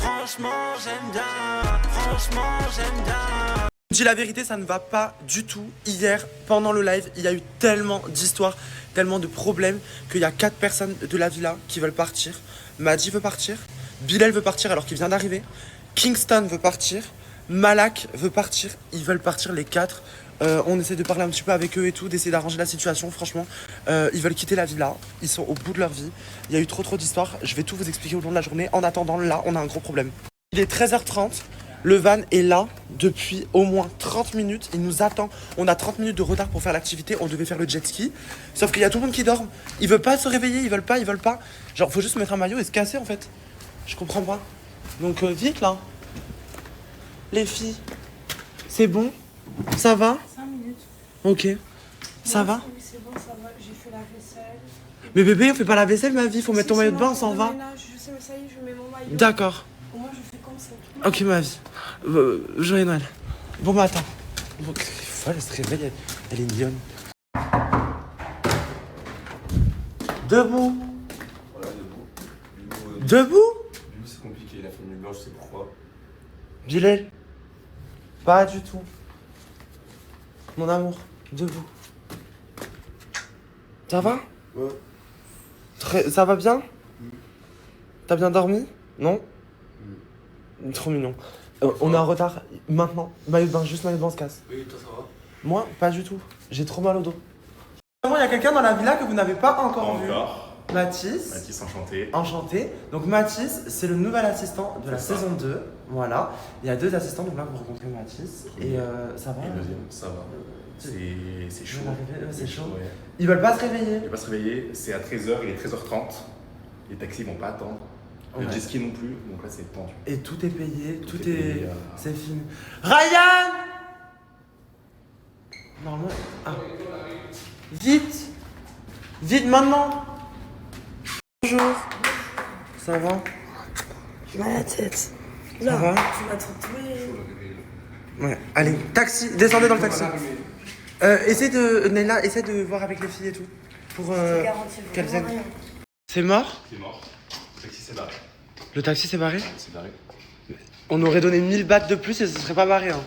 Franchement j'aime bien, franchement j'aime bien. Je dis la vérité, ça ne va pas du tout. Hier, pendant le live, il y a eu tellement d'histoires, tellement de problèmes qu'il y a 4 personnes de la villa qui veulent partir. Madi veut partir, Bilal veut partir alors qu'il vient d'arriver, Kingston veut partir, Malak veut partir, ils veulent partir les 4. On essaie de parler un petit peu avec eux et tout, d'essayer d'arranger la situation. Franchement, ils veulent quitter la villa, ils sont au bout de leur vie. Il y a eu trop d'histoires, je vais tout vous expliquer au long de la journée. En attendant, là, on a un gros problème. Il est 13h30, le van est là depuis au moins 30 minutes, il nous attend. On a 30 minutes de retard pour faire l'activité, on devait faire le jet ski. Sauf qu'il y a tout le monde qui dort, ils veulent pas se réveiller, ils veulent pas. Genre, faut juste mettre un maillot et se casser en fait. Je comprends pas. Donc vite là. Les filles, c'est bon? Ça va? 5 minutes. Ok. Ça va? Oui, c'est bon, ça va. J'ai fait la vaisselle. Mais bébé, on fait pas la vaisselle, ma vie. Faut mettre ton Si, maillot c'est de bain, moi on s'en qui va. déménage. Je sais, mais ça y est, je mets mon maillot. D'accord. Au moins, je fais comme ça. Ok, ma vie. Joyeux Noël. Bon matin. Bon, elle se réveille, elle est mignonne. Debout. Voilà, debout. Debout? Debout, c'est compliqué, il a fait une nuit blanche, je sais pourquoi. Bilal. Pas du tout. Mon amour, debout. Ça va? Ouais. Ça va bien? T'as bien dormi? Non? Trop mignon. On est en retard. Maintenant, maillot de bain, juste maillot de bain, on se casse. Oui, toi ça va? Moi, pas du tout. J'ai trop mal au dos. Il y a quelqu'un dans la villa que vous n'avez pas encore vu. Mathis. Mathis, enchanté. Enchanté. Donc Mathis, c'est le nouvel assistant de la saison 2. Voilà. Il y a 2 assistants, donc là vous rencontrez Mathis. Et ça va? Et le deuxième, ça va. C'est chaud. C'est chaud. Ouais. Ils veulent pas se réveiller. Il va pas se réveiller, c'est à 13h, il est 13h30. Les taxis vont pas attendre. Le Ouais. jet ski non plus, donc là c'est tendu. Et tout est payé, tout est. payé, C'est fini. Ryan! Normalement. Ah. Vite! Vite maintenant! Bonjour! Ça va? J'ai mal à la tête. Ça va? Tu m'as tatoué. Ouais. Allez, taxi, descendez dans le taxi. Nella, essaie de voir avec les filles et tout. Pour C'est garanti, qu'elles vraiment viennent. rien. C'est mort? C'est mort. Le taxi s'est barré. Le taxi s'est barré? C'est barré. On aurait donné 1000 bahts de plus et ce serait pas barré. Hein.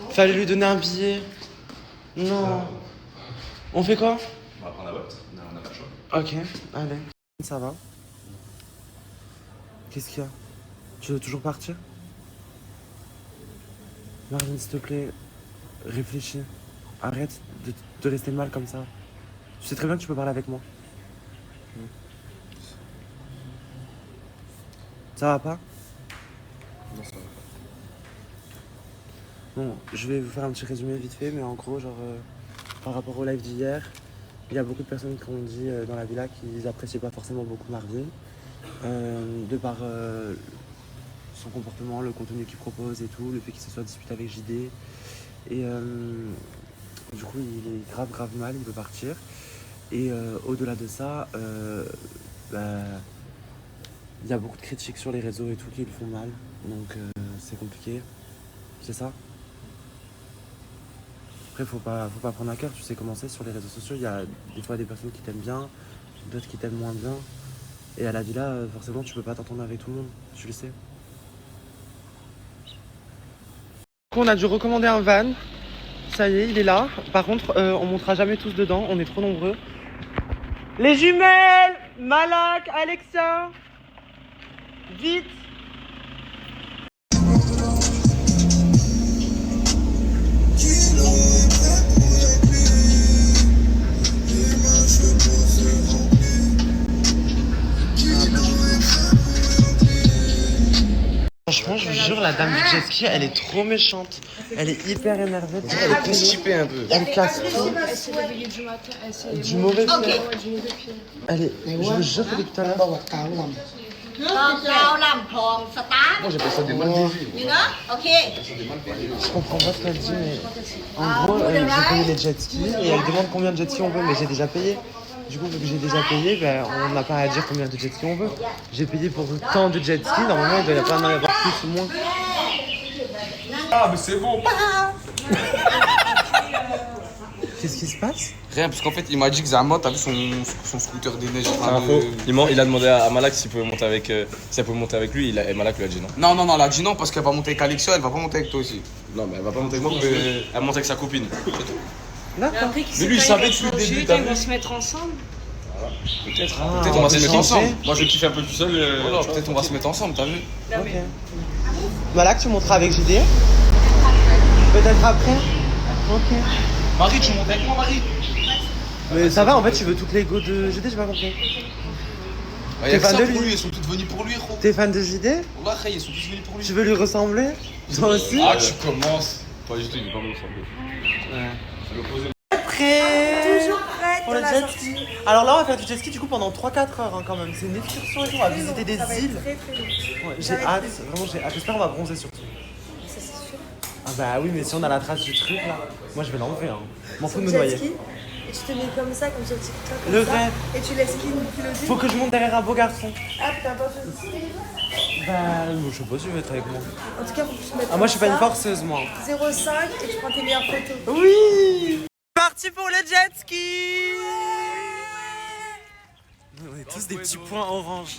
Fallait lui donner un billet. Non. On fait quoi? On va prendre la boîte, on n'a pas le choix. Ok, allez. Ça va? Qu'est-ce qu'il y a? Tu veux toujours partir? Marine, s'il te plaît, réfléchis. Arrête de rester mal comme ça. Tu sais très bien que tu peux parler avec moi. Ça va pas? Non, ça va. Bon, je vais vous faire un petit résumé vite fait, mais en gros, genre, par rapport au live d'hier, il y a beaucoup de personnes qui ont dit dans la villa qu'ils appréciaient pas forcément beaucoup Marvin, de par son comportement, le contenu qu'il propose et tout, le fait qu'il se soit disputé avec JD. Et du coup, il est grave mal, il veut partir. Et au-delà de ça, il y a beaucoup de critiques sur les réseaux et tout qui le font mal, donc c'est compliqué. C'est ça? Après, faut pas prendre à cœur, tu sais comment c'est sur les réseaux sociaux. Il y a des fois des personnes qui t'aiment bien, d'autres qui t'aiment moins bien. Et à la villa, forcément, tu peux pas t'entendre avec tout le monde, tu le sais. On a dû recommander un van. Ça y est, il est là. Par contre, on montera jamais tous dedans, on est trop nombreux. Les jumelles! Malak, Alexa! Vite! Franchement, je vous jure, la dame du jet ski, elle est trop méchante. Elle est hyper énervée. Elle est constipée un peu. Elle casse tout. Elle s'est réveillée du matin. Elle s'est Du mauvais pied. Ouais, du mauvais pied. Elle est. Je vous jure que depuis tout à l'heure. Con cao làm thòn start Moi j'appelle ça des Maldives. you know ok Je comprends pas ce qu'elle dit, mais en gros, j'ai payé les jet skis et elle demande combien de jet skis on veut, mais j'ai déjà payé. Du coup, vu que j'ai déjà payé, ben, on n'a pas à dire combien de jet skis on veut. J'ai payé pour tant de jet skis, normalement il doit pas en avoir plus ou moins. Ah mais c'est bon. Qu'est-ce qui se passe? Rien, parce qu'en fait, il m'a dit que Zama, t'as vu son scooter des neiges. C'est un faux. Il a demandé à Malak s'il pouvait monter avec, si elle pouvait monter avec lui, et Malak lui a dit non. Non, non, non, elle a dit non parce qu'elle va monter avec Alexia, elle va pas monter avec toi aussi. Non, mais elle va pas monter avec moi, elle monte avec sa copine. D'accord. Mais lui, il savait depuis le début. Ils vont se mettre ensemble. Peut-être Ah, on va se mettre changer. ensemble. Moi, je kiffe un peu tout seul. Voilà, peut-être on va se mettre ensemble, t'as vu? Ok. Malak, tu monteras avec JD? Peut-être après? Ok. Marie, tu montes avec moi, Marie? Mais ça va, en fait, tu veux toutes les go de JD, j'ai pas compris. Il y a que fan ça de pour lui. lui, ils sont tous venus pour lui, gros. T'es fan de JD? Wallah, ils sont tous venus pour lui. Tu veux lui ressembler? Toi aussi? Ah, tu commences. Pas du tout, il veut pas me ressembler. Prêt? Toujours prête Pour le jet ski. Alors là, on va faire du jet ski du coup pendant 3-4 heures hein, quand même. C'est une excursion et tout, on va visiter des îles. Ouais, j'ai hâte, vraiment j'ai hâte. J'espère qu'on va bronzer surtout. Ça, c'est sûr. Ah bah oui, mais si on a la trace du truc là, moi je vais l'enlever. Hein. M'en fous de me Jet noyer. ski, et tu te mets comme ça, comme sur TikTok. Le comme ça, rêve. Et tu laisses qui nous piloter. Faut que je monte derrière un beau garçon. Ah, t'as pas fait. Bah, je sais pas si tu veux être avec moi. En tout cas, faut que tu te mettes. Ah, moi je suis pas une ça, forceuse moi. 0,5 et tu prends tes meilleures photos. Oui! Parti pour le jet ski! On est tous des petits points orange.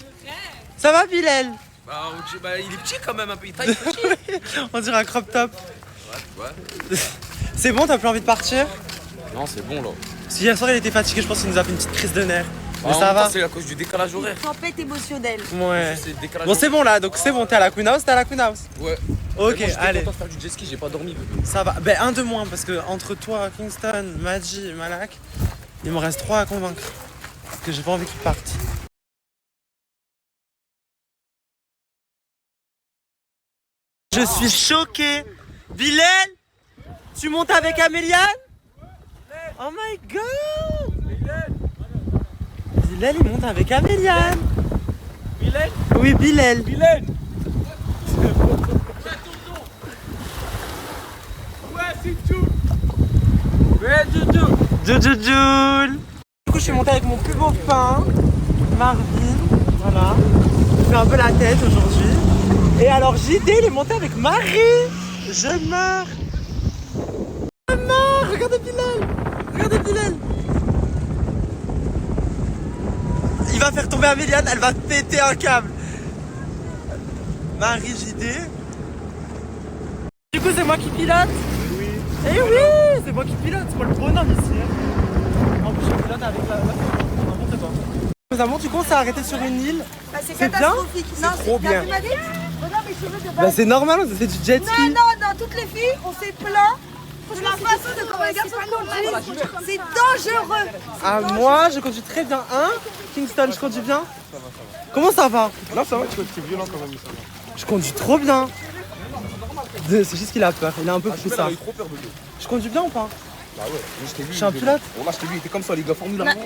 Ça va, Bilal? Bah, il est petit quand même, un peu, il taille petit. On dirait un crop top. Ouais. C'est bon, t'as plus envie de partir? Non, c'est bon là. Parce qu'hier soir il était fatigué, je pense qu'il nous a fait une petite crise de nerfs. Mais En ça même temps, va? C'est à cause du décalage horaire. Tempête émotionnelle. Ouais. C'est le décalage Bon, c'est bon là, donc c'est bon, t'es à la Queen House, t'es à la Queen House. Ouais. Ok, Moi, j'étais allez. content de faire du jet ski, j'ai pas dormi. Ça va. Ben, un de moins, parce que entre toi, Kingston, Maji et Malak, il me reste 3 à convaincre. Parce que j'ai pas envie qu'ils partent. Je suis choqué. Bilal, tu montes avec Améliane? Oh my god! Bilal, il monte avec Améliane. Bilal? Oui, Bilal. Bilal. Joujou. Du coup, je suis montée avec mon plus beau pain, Marvin. Voilà. Je fais un peu la tête aujourd'hui. Et alors, JD, il est monté avec Marie. Je meurs. Je meurs. Regardez Bilal. Regardez Bilal. Il va faire tomber Améliane, elle va péter un câble. Marie, JD. Du coup, c'est moi qui pilote. Oui. Eh oui, c'est moi qui pilote. C'est moi le bonhomme ici. Hein. En plus, je pilote avec la n'importe quoi. Mes amours, du coup, on s'est arrêté sur une île. Bah, c'est C'est bien? catastrophique. Non, trop bien. T'as vu ma vie? Regarde mes cheveux de Bah, base. c'est normal, on fait du jet ski. Non, non, non, toutes les filles, on s'est plaint. De la façon de comment les garçons conduisent. C'est dangereux. Ah, moi, je conduis très bien. Hein, Kingston, je conduis bien. Comment ça va? Là, ça va, tu es violent quand même, ça va. Je conduis trop bien. C'est juste qu'il a peur, il a un peu plus ça. Eu trop peur de lui. Je conduis bien ou pas? Bah ouais, je t'ai vu. Je suis un pilote. Bon, là, je t'ai vu, il était comme ça, les gars, Formule 1. Mais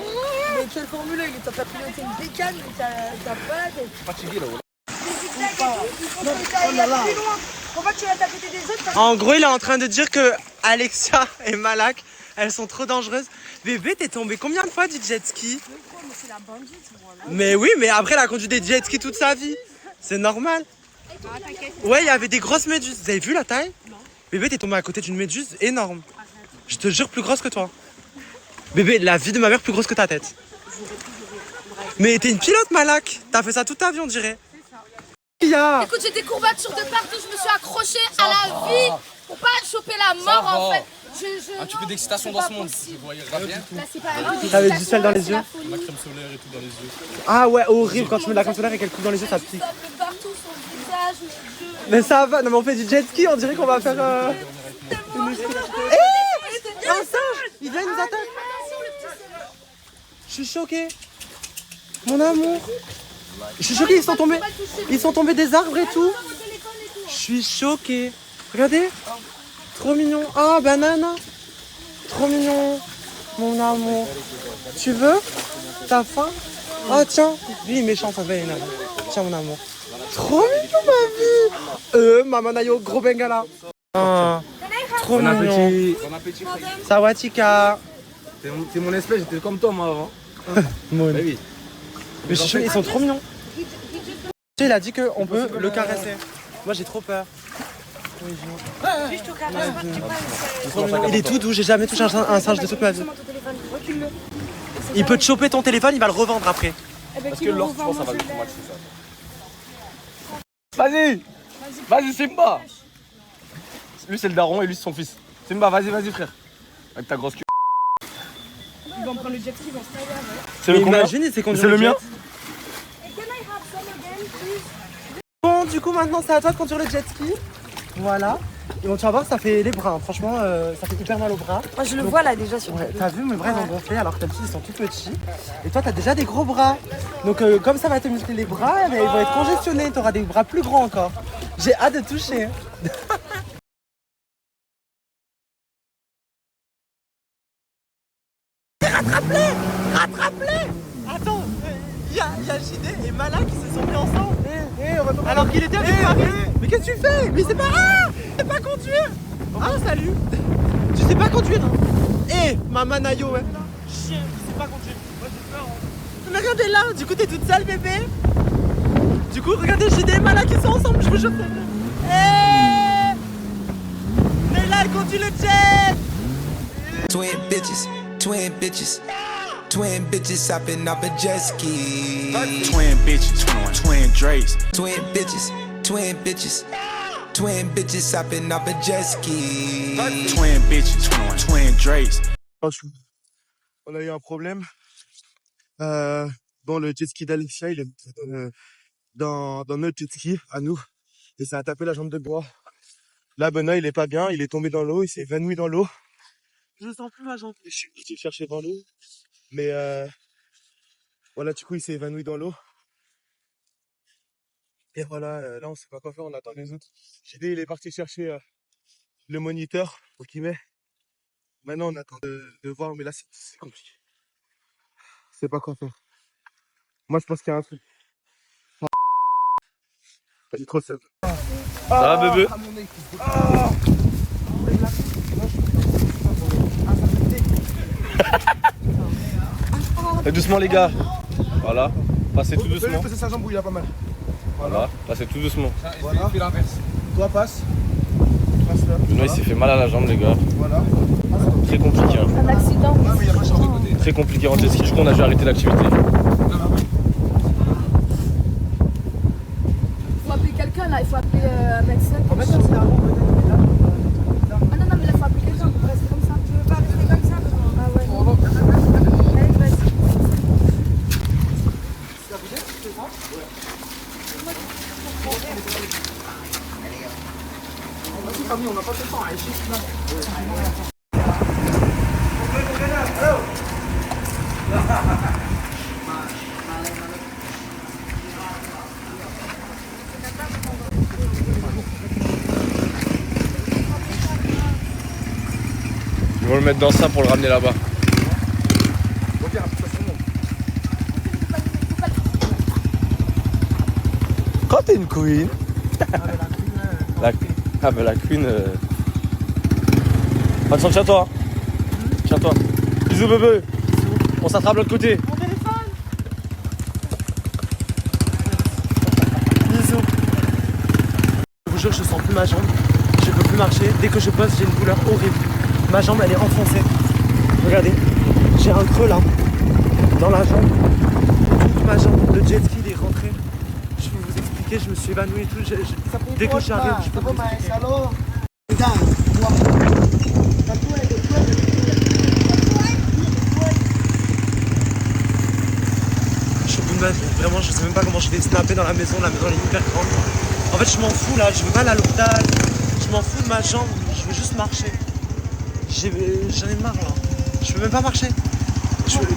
quelle formule? Il est en train de piloter une bécane, mais t'as pas la tête. Fatigué là, voilà. Il y a plus loin. Pourquoi tu restes à côté des autres? En gros, il est en train de dire que Alexia et Malak, elles sont trop dangereuses. Bébé, t'es tombé combien de fois du jet ski? C'est la bandite, moi, là. Mais oui, mais après, elle a conduit des jet skis toute sa vie. C'est normal. Ouais, il y avait des grosses méduses. Vous avez vu la taille? Non. Bébé, t'es tombé à côté d'une méduse énorme. Je te jure, plus grosse que toi. Bébé, la vie de ma mère plus grosse que ta tête. Mais t'es une pilote, Malak. T'as fait ça toute ta vie, on dirait. Il y a... Écoute, j'ai des courbatures de partout, je me suis accrochée à la vie pour pas choper la mort en fait. Un petit peu d'excitation dans ce monde. Je voyais bien. Là, c'est pas grave. T'avais du sel dans les yeux? La crème solaire et tout dans les yeux. Ah ouais, horrible. Quand tu mets de la crème solaire et qu'elle coupe dans les yeux, ça pique. De partout sur le visage, mes yeux. Mais ça va. Non, mais on fait du jet ski. On dirait qu'on va faire... Un singe! Il vient, il nous attaque! Je suis choquée! Mon amour! Je suis choquée, ils sont tombés des arbres et tout! Je suis choquée! Regardez! Trop mignon! Ah, banane! Trop mignon! Mon amour! Tu veux? T'as faim? Ah, tiens! Lui, il est méchant, ça va, il est énervé. Tiens, mon amour! Trop mignon, ma vie! Maman Nayo, gros bengala! Ah, trop mignon! Bon appétit, frère. Sawatika! T'es mon espèce, j'étais comme toi, moi, avant. Mon. Bah oui. Mais je suis sûr, ils sont trop mignons. Il a dit qu'on peut le caresser. Moi j'ai trop peur. Il est tout doux, j'ai jamais touché un singe de toute ma vie. Il peut te choper ton téléphone, il va le revendre après. Parce que l'or, je pense que ça va lui matcher ça. Vas-y! Vas-y, Simba! Lui, c'est le daron et lui, c'est son fils. Simba, vas-y, frère. Avec ta grosse queue. Ils vont prendre le jet ski, ils vont se tailler. C'est le combien? Imagine, c'est le mien? Bon, du coup, maintenant, c'est à toi de conduire le jet ski. Voilà. Et bon, tu vas voir, ça fait les bras. Hein. Franchement, ça fait hyper mal aux bras. Moi, je le vois là déjà sur Ouais, t'as vu, mes bras ils ont gonflé alors que d'habitude ils sont tout petits. Et toi, t'as déjà des gros bras. Donc, comme ça va te muscler les bras, mais ils vont être congestionnés. T'auras des bras plus grands encore. J'ai hâte de toucher. Rattrape-les! Attends, il y a JD et Mala qui se sont mis ensemble. Alors qu'il était avec Paris. Mais qu'est-ce que tu fais? Mais c'est pas... Ah! Tu sais pas conduire! Ah, salut! Tu sais pas conduire, hein? Eh, maman Nayo, ouais. Chien, tu sais pas conduire. Moi, j'ai peur. Mais regardez là, du coup, t'es toute seule, bébé. Du coup, regardez JD et Mala qui sont ensemble, je vous jure. Eh! Nayla, elle conduit le jet! Twin bitches, twin bitches hopping off a jet ski. Twin bitches, twin Drakes. Twin bitches hopping off a jet ski. Twin bitches, twin Drakes. On a eu un problème. Bon, le jet ski d'Alexia, il est dans notre jet ski, à nous. Et ça a tapé la jambe de bois. Là, Benoît, il est pas bien. Il est tombé dans l'eau. Il s'est évanoui dans l'eau. Je sens plus ma jambe. Je suis parti le chercher dans l'eau. Mais voilà, du coup, il s'est évanoui dans l'eau. Et voilà, là, on sait pas quoi faire. On attend les autres. JD, il est parti chercher le moniteur pour qu'il met. Maintenant, on attend de voir. Mais là, c'est compliqué. Je sais pas quoi faire. Moi, je pense qu'il y a un truc. J'ai trop seul. Ça va, bébé? Et doucement, les gars. Voilà. Passez tout doucement. Passer sa jambe où il a pas mal. Voilà. Passez tout doucement. Voilà. Toi, passe. Passe là. Benoît, il s'est fait mal à la jambe, les gars. Voilà. Très compliqué. Hein. un accident. Très compliqué en jet ski. Du coup, on a dû arrêter l'activité. Il faut appeler quelqu'un là, il faut appeler un médecin. En fait, c'est un bon Ah non, mais là, il faut appeler quelqu'un pour rester comme ça. Tu veux pas rester comme ça? Ah ouais. Allez, vas-y. on n'a pas fait le temps. Ils vont le mettre dans ça pour le ramener là-bas. Quand t'es une queen. Ah bah la queen. Attends, tiens-toi. Tiens-toi. Bisous bébé. On s'attrape de l'autre côté. Mon téléphone. Bisous. Je vous jure, je sens plus ma jambe. Je peux plus marcher. Dès que je pose, j'ai une douleur horrible. Ma jambe, elle est enfoncée. Regardez, j'ai un creux là, dans la jambe. Toute ma jambe, le jet ski il est rentré. Je peux vous expliquer, je me suis évanoui et tout. Dès que j'arrive, je peux vous expliquer. Je suis au bout de ma vie. Vraiment, je sais même pas comment je vais snapper dans la maison. La maison elle est hyper grande. En fait, je m'en fous là. Je veux pas aller à l'hôpital. Je m'en fous de ma jambe. Je veux juste marcher. J'en ai marre là. Je peux même pas marcher.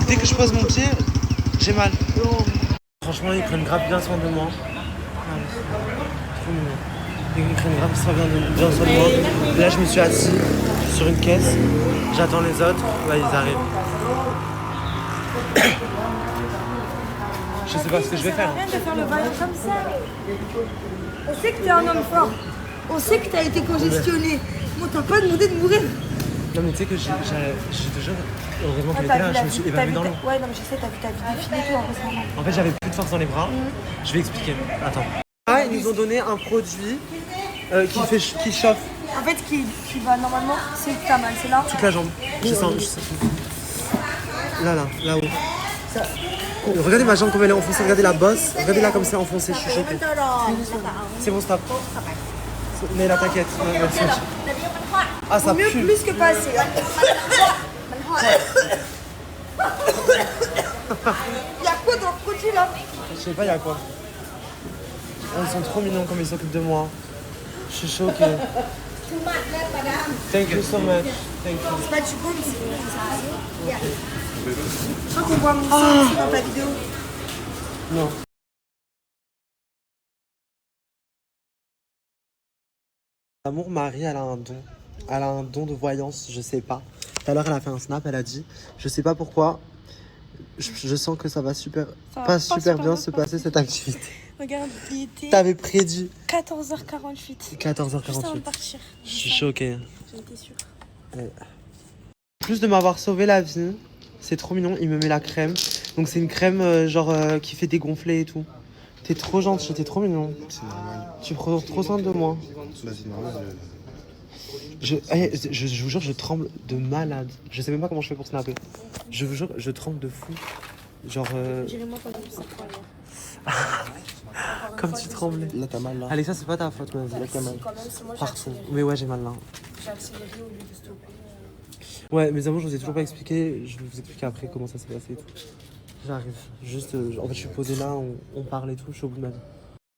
Dès que je pose mon pied, j'ai mal. Franchement, ils prennent grave bien soin de moi. Ils prennent grave bien soin de moi. Là, je me suis assis sur une caisse. J'attends les autres. Là, ils arrivent. Je sais pas ce que je vais faire. Rien de faire le vaillant comme ça. On sait que t'es un homme fort. On sait que t'as été congestionné. Moi, t'as pas demandé de mourir. Non mais tu sais que j'ai toujours, heureusement qu'elle était là, je me suis évanoui dans l'eau. Ouais, non mais je sais, t'as vu ta vie défiler tout en restant. En fait j'avais plus de force dans les bras, je vais expliquer, attends. Ah, ils nous ont donné un produit Qui chauffe En fait, qui va normalement, c'est que t'as mal, c'est là. toute la jambe. Je sens. Là-haut. Regardez ma jambe comme elle est enfoncée, regardez la bosse, regardez là comme c'est enfoncé, je suis choquée. C'est bon, stop. Mais là, t'inquiète. Ah, ça Mieux pue. plus que pas assez. Il y a quoi dans le produit là? Je sais pas, il y a quoi. Oh, ils sont trop mignons comme ils s'occupent de moi. Je suis choquée. Thank you so much. Thank you. C'est pas du coup, mais c'est. Je crois qu'on voit mon sang aussi dans ta vidéo. Non. L'amour Marie, elle a un don. Elle a un don de voyance, je sais pas. Tout à l'heure, elle a fait un snap, elle a dit, je sais pas pourquoi, je sens que ça va pas super bien se passer cette activité. Regarde, il était T'avais prédit 14h48. 14h48. Juste avant de partir. Je suis choquée. J'en étais sûre. En plus de m'avoir sauvé la vie, c'est trop mignon, il me met la crème. Donc c'est une crème qui fait dégonfler et tout. T'es trop gentil, t'es trop mignon. C'est normal. Tu prends trop soin de moi. Bah, c'est normal. Je vous jure, je tremble de malade. Je sais même pas comment je fais pour snapper. Je vous jure, je tremble de fou. Genre... Dirais-moi pas de ça pour aller. Comme tu tremblais. Là, t'as mal là. Alexa, c'est pas ta faute, ma vie. Là, t'as mal. Quand même, c'est moi j'ai Partout. accéléré. Mais ouais, j'ai mal là. J'ai accéléré au lieu de stopper. Ouais, mes amours, je vous ai toujours pas expliqué. Je vais vous expliquer après comment ça s'est passé et tout. J'arrive. Juste, en fait, je suis posé là, on parle et tout, je suis au bout de ma vie.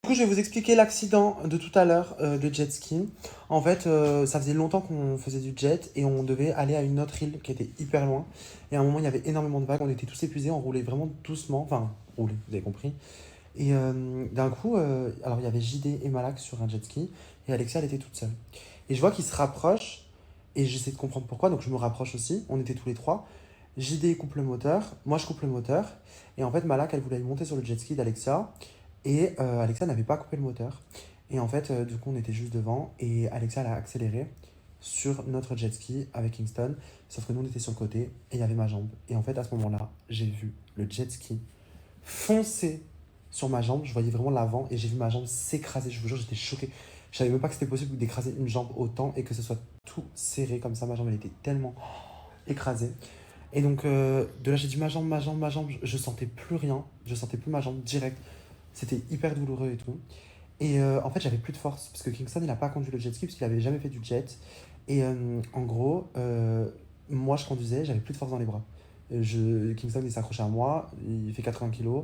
Du coup, je vais vous expliquer l'accident de tout à l'heure de jet ski. En fait, ça faisait longtemps qu'on faisait du jet et on devait aller à une autre île qui était hyper loin. Et à un moment, il y avait énormément de vagues, on était tous épuisés, on roulait vraiment doucement. Enfin, roulait, vous avez compris. Et d'un coup, alors il y avait JD et Malak sur un jet ski et Alexia, elle était toute seule. Et je vois qu'ils se rapprochent et j'essaie de comprendre pourquoi, donc je me rapproche aussi. On était tous les trois. JD coupe le moteur, moi je coupe le moteur. Et en fait, Malak, elle voulait monter sur le jet ski d'Alexia. Et Alexia n'avait pas coupé le moteur. Et en fait, du coup, on était juste devant. Et Alexia, elle a accéléré sur notre jet ski avec Kingston. Sauf que nous, on était sur le côté et il y avait ma jambe. Et en fait, à ce moment-là, j'ai vu le jet ski foncer sur ma jambe. Je voyais vraiment l'avant et j'ai vu ma jambe s'écraser. Je vous jure, j'étais choquée. Je savais même pas que c'était possible d'écraser une jambe autant et que ce soit tout serré comme ça. Ma jambe, elle était tellement écrasée. Et donc, de là, j'ai dit ma jambe. Je sentais plus rien. Je sentais plus ma jambe direct. C'était hyper douloureux et tout. Et en fait, j'avais plus de force parce que Kingston, il n'a pas conduit le jet ski parce qu'il avait jamais fait du jet. Et en gros, moi, je conduisais, j'avais plus de force dans les bras. Kingston, il s'accrochait à moi, il fait 80 kilos.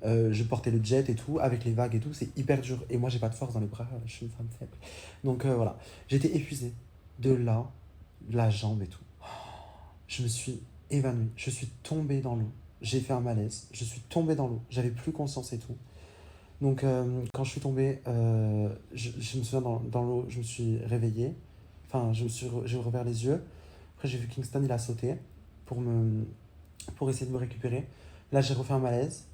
Je portais le jet et tout, avec les vagues et tout, c'est hyper dur. Et moi, j'ai pas de force dans les bras, je suis une femme faible. Donc voilà, j'étais épuisé. De là, la jambe et tout. Je me suis évanoui, je suis tombé dans l'eau. J'ai fait un malaise, je suis tombé dans l'eau, j'avais plus conscience et tout. Donc quand je suis tombé, je me souviens dans l'eau, je me suis réveillé. Enfin, j'ai ouvert les yeux. Après, j'ai vu Kingston, il a sauté pour essayer de me récupérer. Là, j'ai refait un malaise.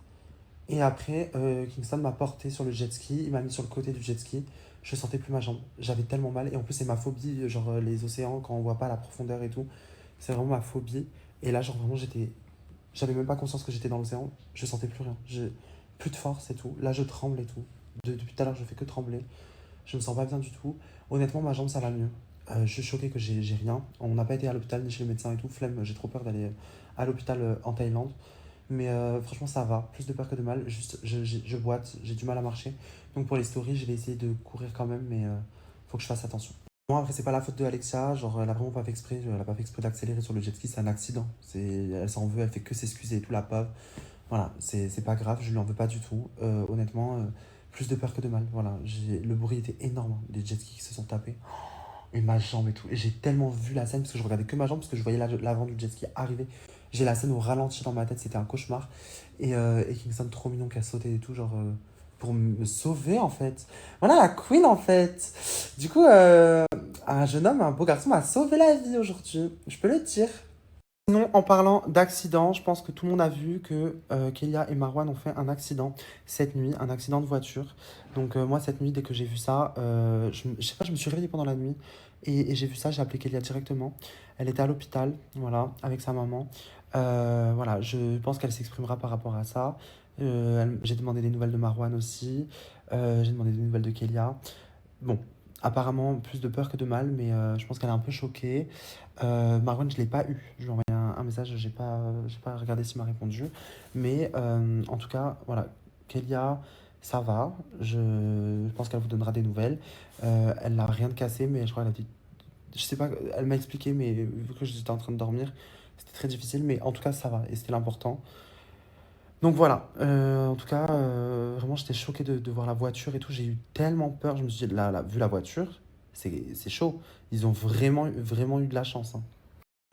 Et après, Kingston m'a porté sur le jet ski. Il m'a mis sur le côté du jet ski. Je sentais plus ma jambe. J'avais tellement mal. Et en plus, c'est ma phobie, genre les océans, quand on voit pas la profondeur et tout. C'est vraiment ma phobie. Et là, genre vraiment, j'avais même pas conscience que j'étais dans l'océan. Je sentais plus rien. Plus de force et tout. Là, je tremble et tout. Depuis tout à l'heure, je fais que trembler. Je me sens pas bien du tout. Honnêtement, ma jambe, ça va mieux. Je suis choquée que j'ai rien. On n'a pas été à l'hôpital ni chez le médecin et tout. Flemme, j'ai trop peur d'aller à l'hôpital en Thaïlande. Mais franchement, ça va. Plus de peur que de mal. Juste, je boite. J'ai du mal à marcher. Donc pour les stories, je vais essayer de courir quand même. Mais faut que je fasse attention. Moi, après, c'est pas la faute de Alexia. Genre, elle a vraiment pas fait exprès. Elle a pas fait exprès d'accélérer sur le jet ski. C'est un accident. Elle s'en veut. Elle fait que s'excuser et tout, la pauvre. Voilà, c'est pas grave, je lui en veux pas du tout. Honnêtement, plus de peur que de mal. Voilà, le bruit était énorme, hein, les jet skis qui se sont tapés. Et ma jambe et tout. Et j'ai tellement vu la scène parce que je regardais que ma jambe parce que je voyais l'avant du jet ski arriver. J'ai la scène au ralenti dans ma tête, c'était un cauchemar. Et Kingston trop mignon qui a sauté et tout, genre pour me sauver en fait. Voilà la queen en fait. Du coup, un jeune homme, un beau garçon m'a sauvé la vie aujourd'hui. Je peux le dire. Sinon, en parlant d'accident, je pense que tout le monde a vu que Kélia et Marwan ont fait un accident cette nuit, un accident de voiture. Donc moi, cette nuit, dès que j'ai vu ça, je sais pas, je me suis réveillée pendant la nuit et j'ai vu ça, j'ai appelé Kélia directement. Elle était à l'hôpital, voilà, avec sa maman. Voilà, je pense qu'elle s'exprimera par rapport à ça. J'ai demandé des nouvelles de Marwan aussi. J'ai demandé des nouvelles de Kélia. Bon, apparemment plus de peur que de mal, mais je pense qu'elle est un peu choquée. Marwan, je l'ai pas eu. Je lui ai envoyé un message, j'ai pas regardé s'il m'a répondu. Mais en tout cas, voilà, Kélia, ça va. Je pense qu'elle vous donnera des nouvelles. Elle n'a rien de cassé, mais je crois qu'elle a dit. Je sais pas, elle m'a expliqué, mais vu que j'étais en train de dormir, c'était très difficile. Mais en tout cas, ça va, et c'était l'important. Donc voilà, en tout cas, vraiment j'étais choqué de voir la voiture et tout, j'ai eu tellement peur, je me suis dit, là, vu la voiture, c'est chaud, ils ont vraiment eu de la chance, hein.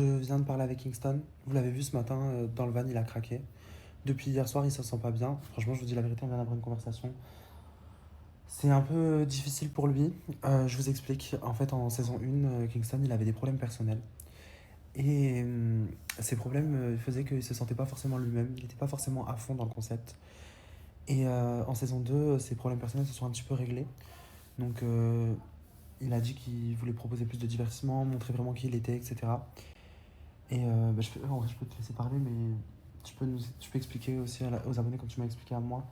Je viens de parler avec Kingston, vous l'avez vu ce matin, dans le van, il a craqué. Depuis hier soir, il se sent pas bien, franchement je vous dis la vérité, on vient d'avoir une conversation. C'est un peu difficile pour lui, je vous explique, en fait en saison 1, Kingston il avait des problèmes personnels. Et ces problèmes faisaient qu'il se sentait pas forcément lui-même, il n'était pas forcément à fond dans le concept. Et en saison 2, ses problèmes personnels se sont un petit peu réglés. Donc il a dit qu'il voulait proposer plus de divertissement, montrer vraiment qui il était, etc. Et en vrai, je peux te laisser parler, mais tu peux expliquer aussi aux abonnés, comme tu m'as expliqué à moi,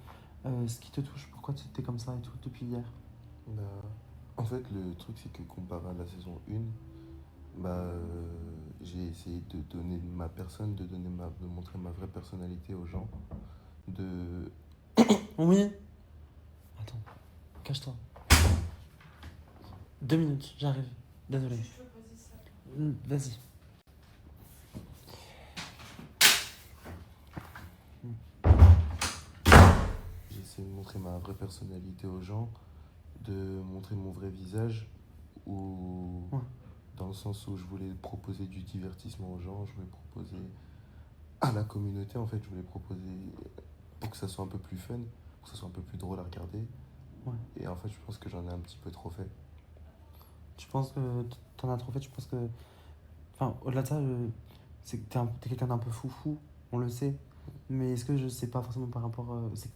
ce qui te touche, pourquoi tu étais comme ça et tout depuis hier. Bah, en fait, le truc, c'est que comparé à la saison 1, j'ai essayé de donner ma personne, de montrer ma vraie personnalité aux gens. Oui. Attends, cache-toi. 2 minutes, j'arrive. Désolé. Vas-y. J'ai essayé de montrer ma vraie personnalité aux gens, de montrer mon vrai visage, Ouais. dans le sens où je voulais proposer du divertissement aux gens, je voulais proposer à la communauté, en fait, je voulais proposer pour que ça soit un peu plus fun, pour que ça soit un peu plus drôle à regarder. Ouais. Et en fait, je pense que j'en ai un petit peu trop fait. Tu penses que t'en as trop fait, tu penses que... Enfin, au-delà de ça, c'est que t'es quelqu'un d'un peu foufou, on le sait. Mais est-ce que je sais pas forcément c'est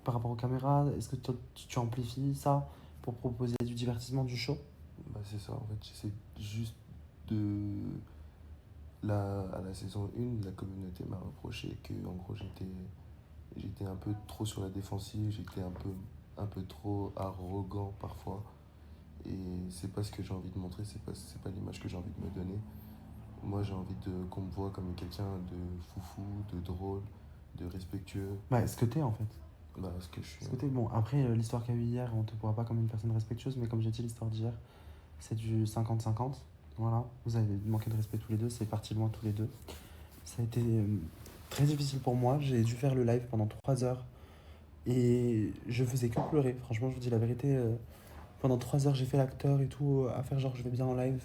par rapport aux caméras, est-ce que tu amplifies ça pour proposer du divertissement, du show? C'est ça, en fait, j'essaie juste de... à la saison 1, la communauté m'a reproché que, en gros, j'étais un peu trop sur la défensive, j'étais un peu trop arrogant parfois. Et c'est pas ce que j'ai envie de montrer, c'est pas l'image que j'ai envie de me donner. Moi, j'ai envie qu'on me voit comme quelqu'un de foufou, de drôle, de respectueux. Ce que t'es en fait. Ce que je suis. Ce que t'es. Bon, après, l'histoire qu'il y a eu hier, on te voit pas comme une personne respectueuse, mais comme j'ai dit, l'histoire d'hier, c'est du 50-50. Voilà, vous avez manqué de respect tous les deux, c'est parti loin tous les deux. Ça a été très difficile pour moi, j'ai dû faire le live pendant 3 heures et je faisais que pleurer. Franchement, je vous dis la vérité, pendant 3 heures, j'ai fait l'acteur et tout, à faire genre je vais bien en live,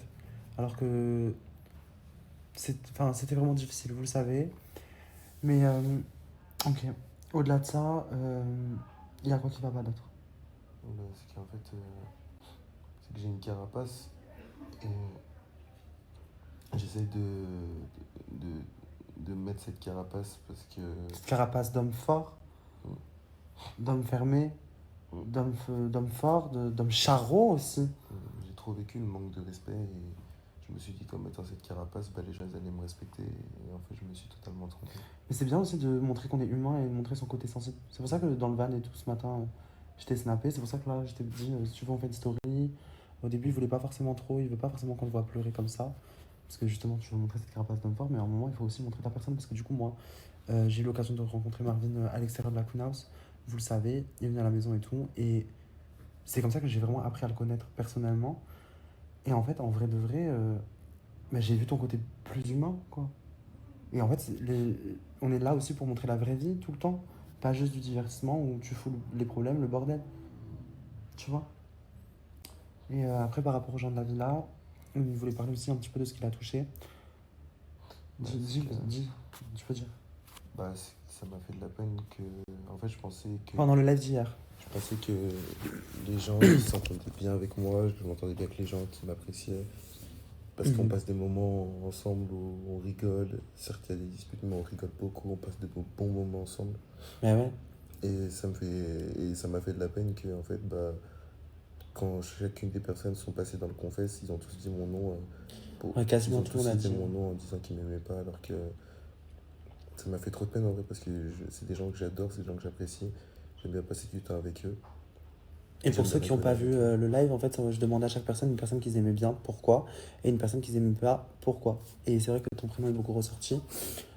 alors que c'était vraiment difficile, vous le savez. Mais ok, au-delà de ça, il y a quoi qui va pas d'autre? C'est qu'en fait, c'est que j'ai une carapace et j'essaie de mettre cette carapace parce que... Cette carapace d'homme fort, d'homme fermé, d'homme fort, d'homme charreau aussi. J'ai trop vécu le manque de respect et je me suis dit qu'en mettant cette carapace, les gens allaient me respecter et en fait je me suis totalement trompé. Mais c'est bien aussi de montrer qu'on est humain et de montrer son côté sensible. C'est pour ça que dans le van et tout ce matin, je t'ai snappé. C'est pour ça que là, je t'ai dit, si tu veux, on fait une story. Au début, il voulait pas forcément trop, il veut pas forcément qu'on te voit pleurer comme ça. Parce que justement, tu veux montrer cette carapace d'homme fort, mais à un moment, il faut aussi montrer ta personne. Parce que du coup, moi, j'ai eu l'occasion de rencontrer Marvin à l'extérieur de la Queen House. Vous le savez, il est venu à la maison et tout. Et c'est comme ça que j'ai vraiment appris à le connaître personnellement. Et en fait, en vrai de vrai, j'ai vu ton côté plus humain, quoi. Et en fait, on est là aussi pour montrer la vraie vie tout le temps. Pas juste du divertissement où tu fous les problèmes, le bordel. Tu vois? Et après, par rapport aux gens de la villa, il voulait parler aussi un petit peu de ce qu'il a touché. Dis, tu peux dire. Ça m'a fait de la peine que... En fait, je pensais que... Pendant le live d'hier. Je pensais que les gens ils s'entendaient bien avec moi, je m'entendais bien avec les gens qui m'appréciaient. Parce qu'on passe des moments ensemble où on rigole. Certes, il y a des disputes, mais on rigole beaucoup, on passe de bons moments ensemble. Mais ouais. Et ça m'a fait de la peine que, en fait, quand chacune des personnes sont passées dans le confesse, ils ont tous dit mon nom. Quasiment tout le monde a dit mon nom en disant qu'ils m'aimaient pas, alors que ça m'a fait trop de peine en vrai, parce que c'est des gens que j'adore, c'est des gens que j'apprécie. J'aime bien passer du temps avec eux. Et pour J'aime ceux bien qui n'ont pas vu rigoler avec eux. le live, en fait, je demandais à chaque personne, une personne qu'ils aimaient bien, pourquoi, et une personne qu'ils aimaient pas, pourquoi. Et c'est vrai que ton prénom est beaucoup ressorti,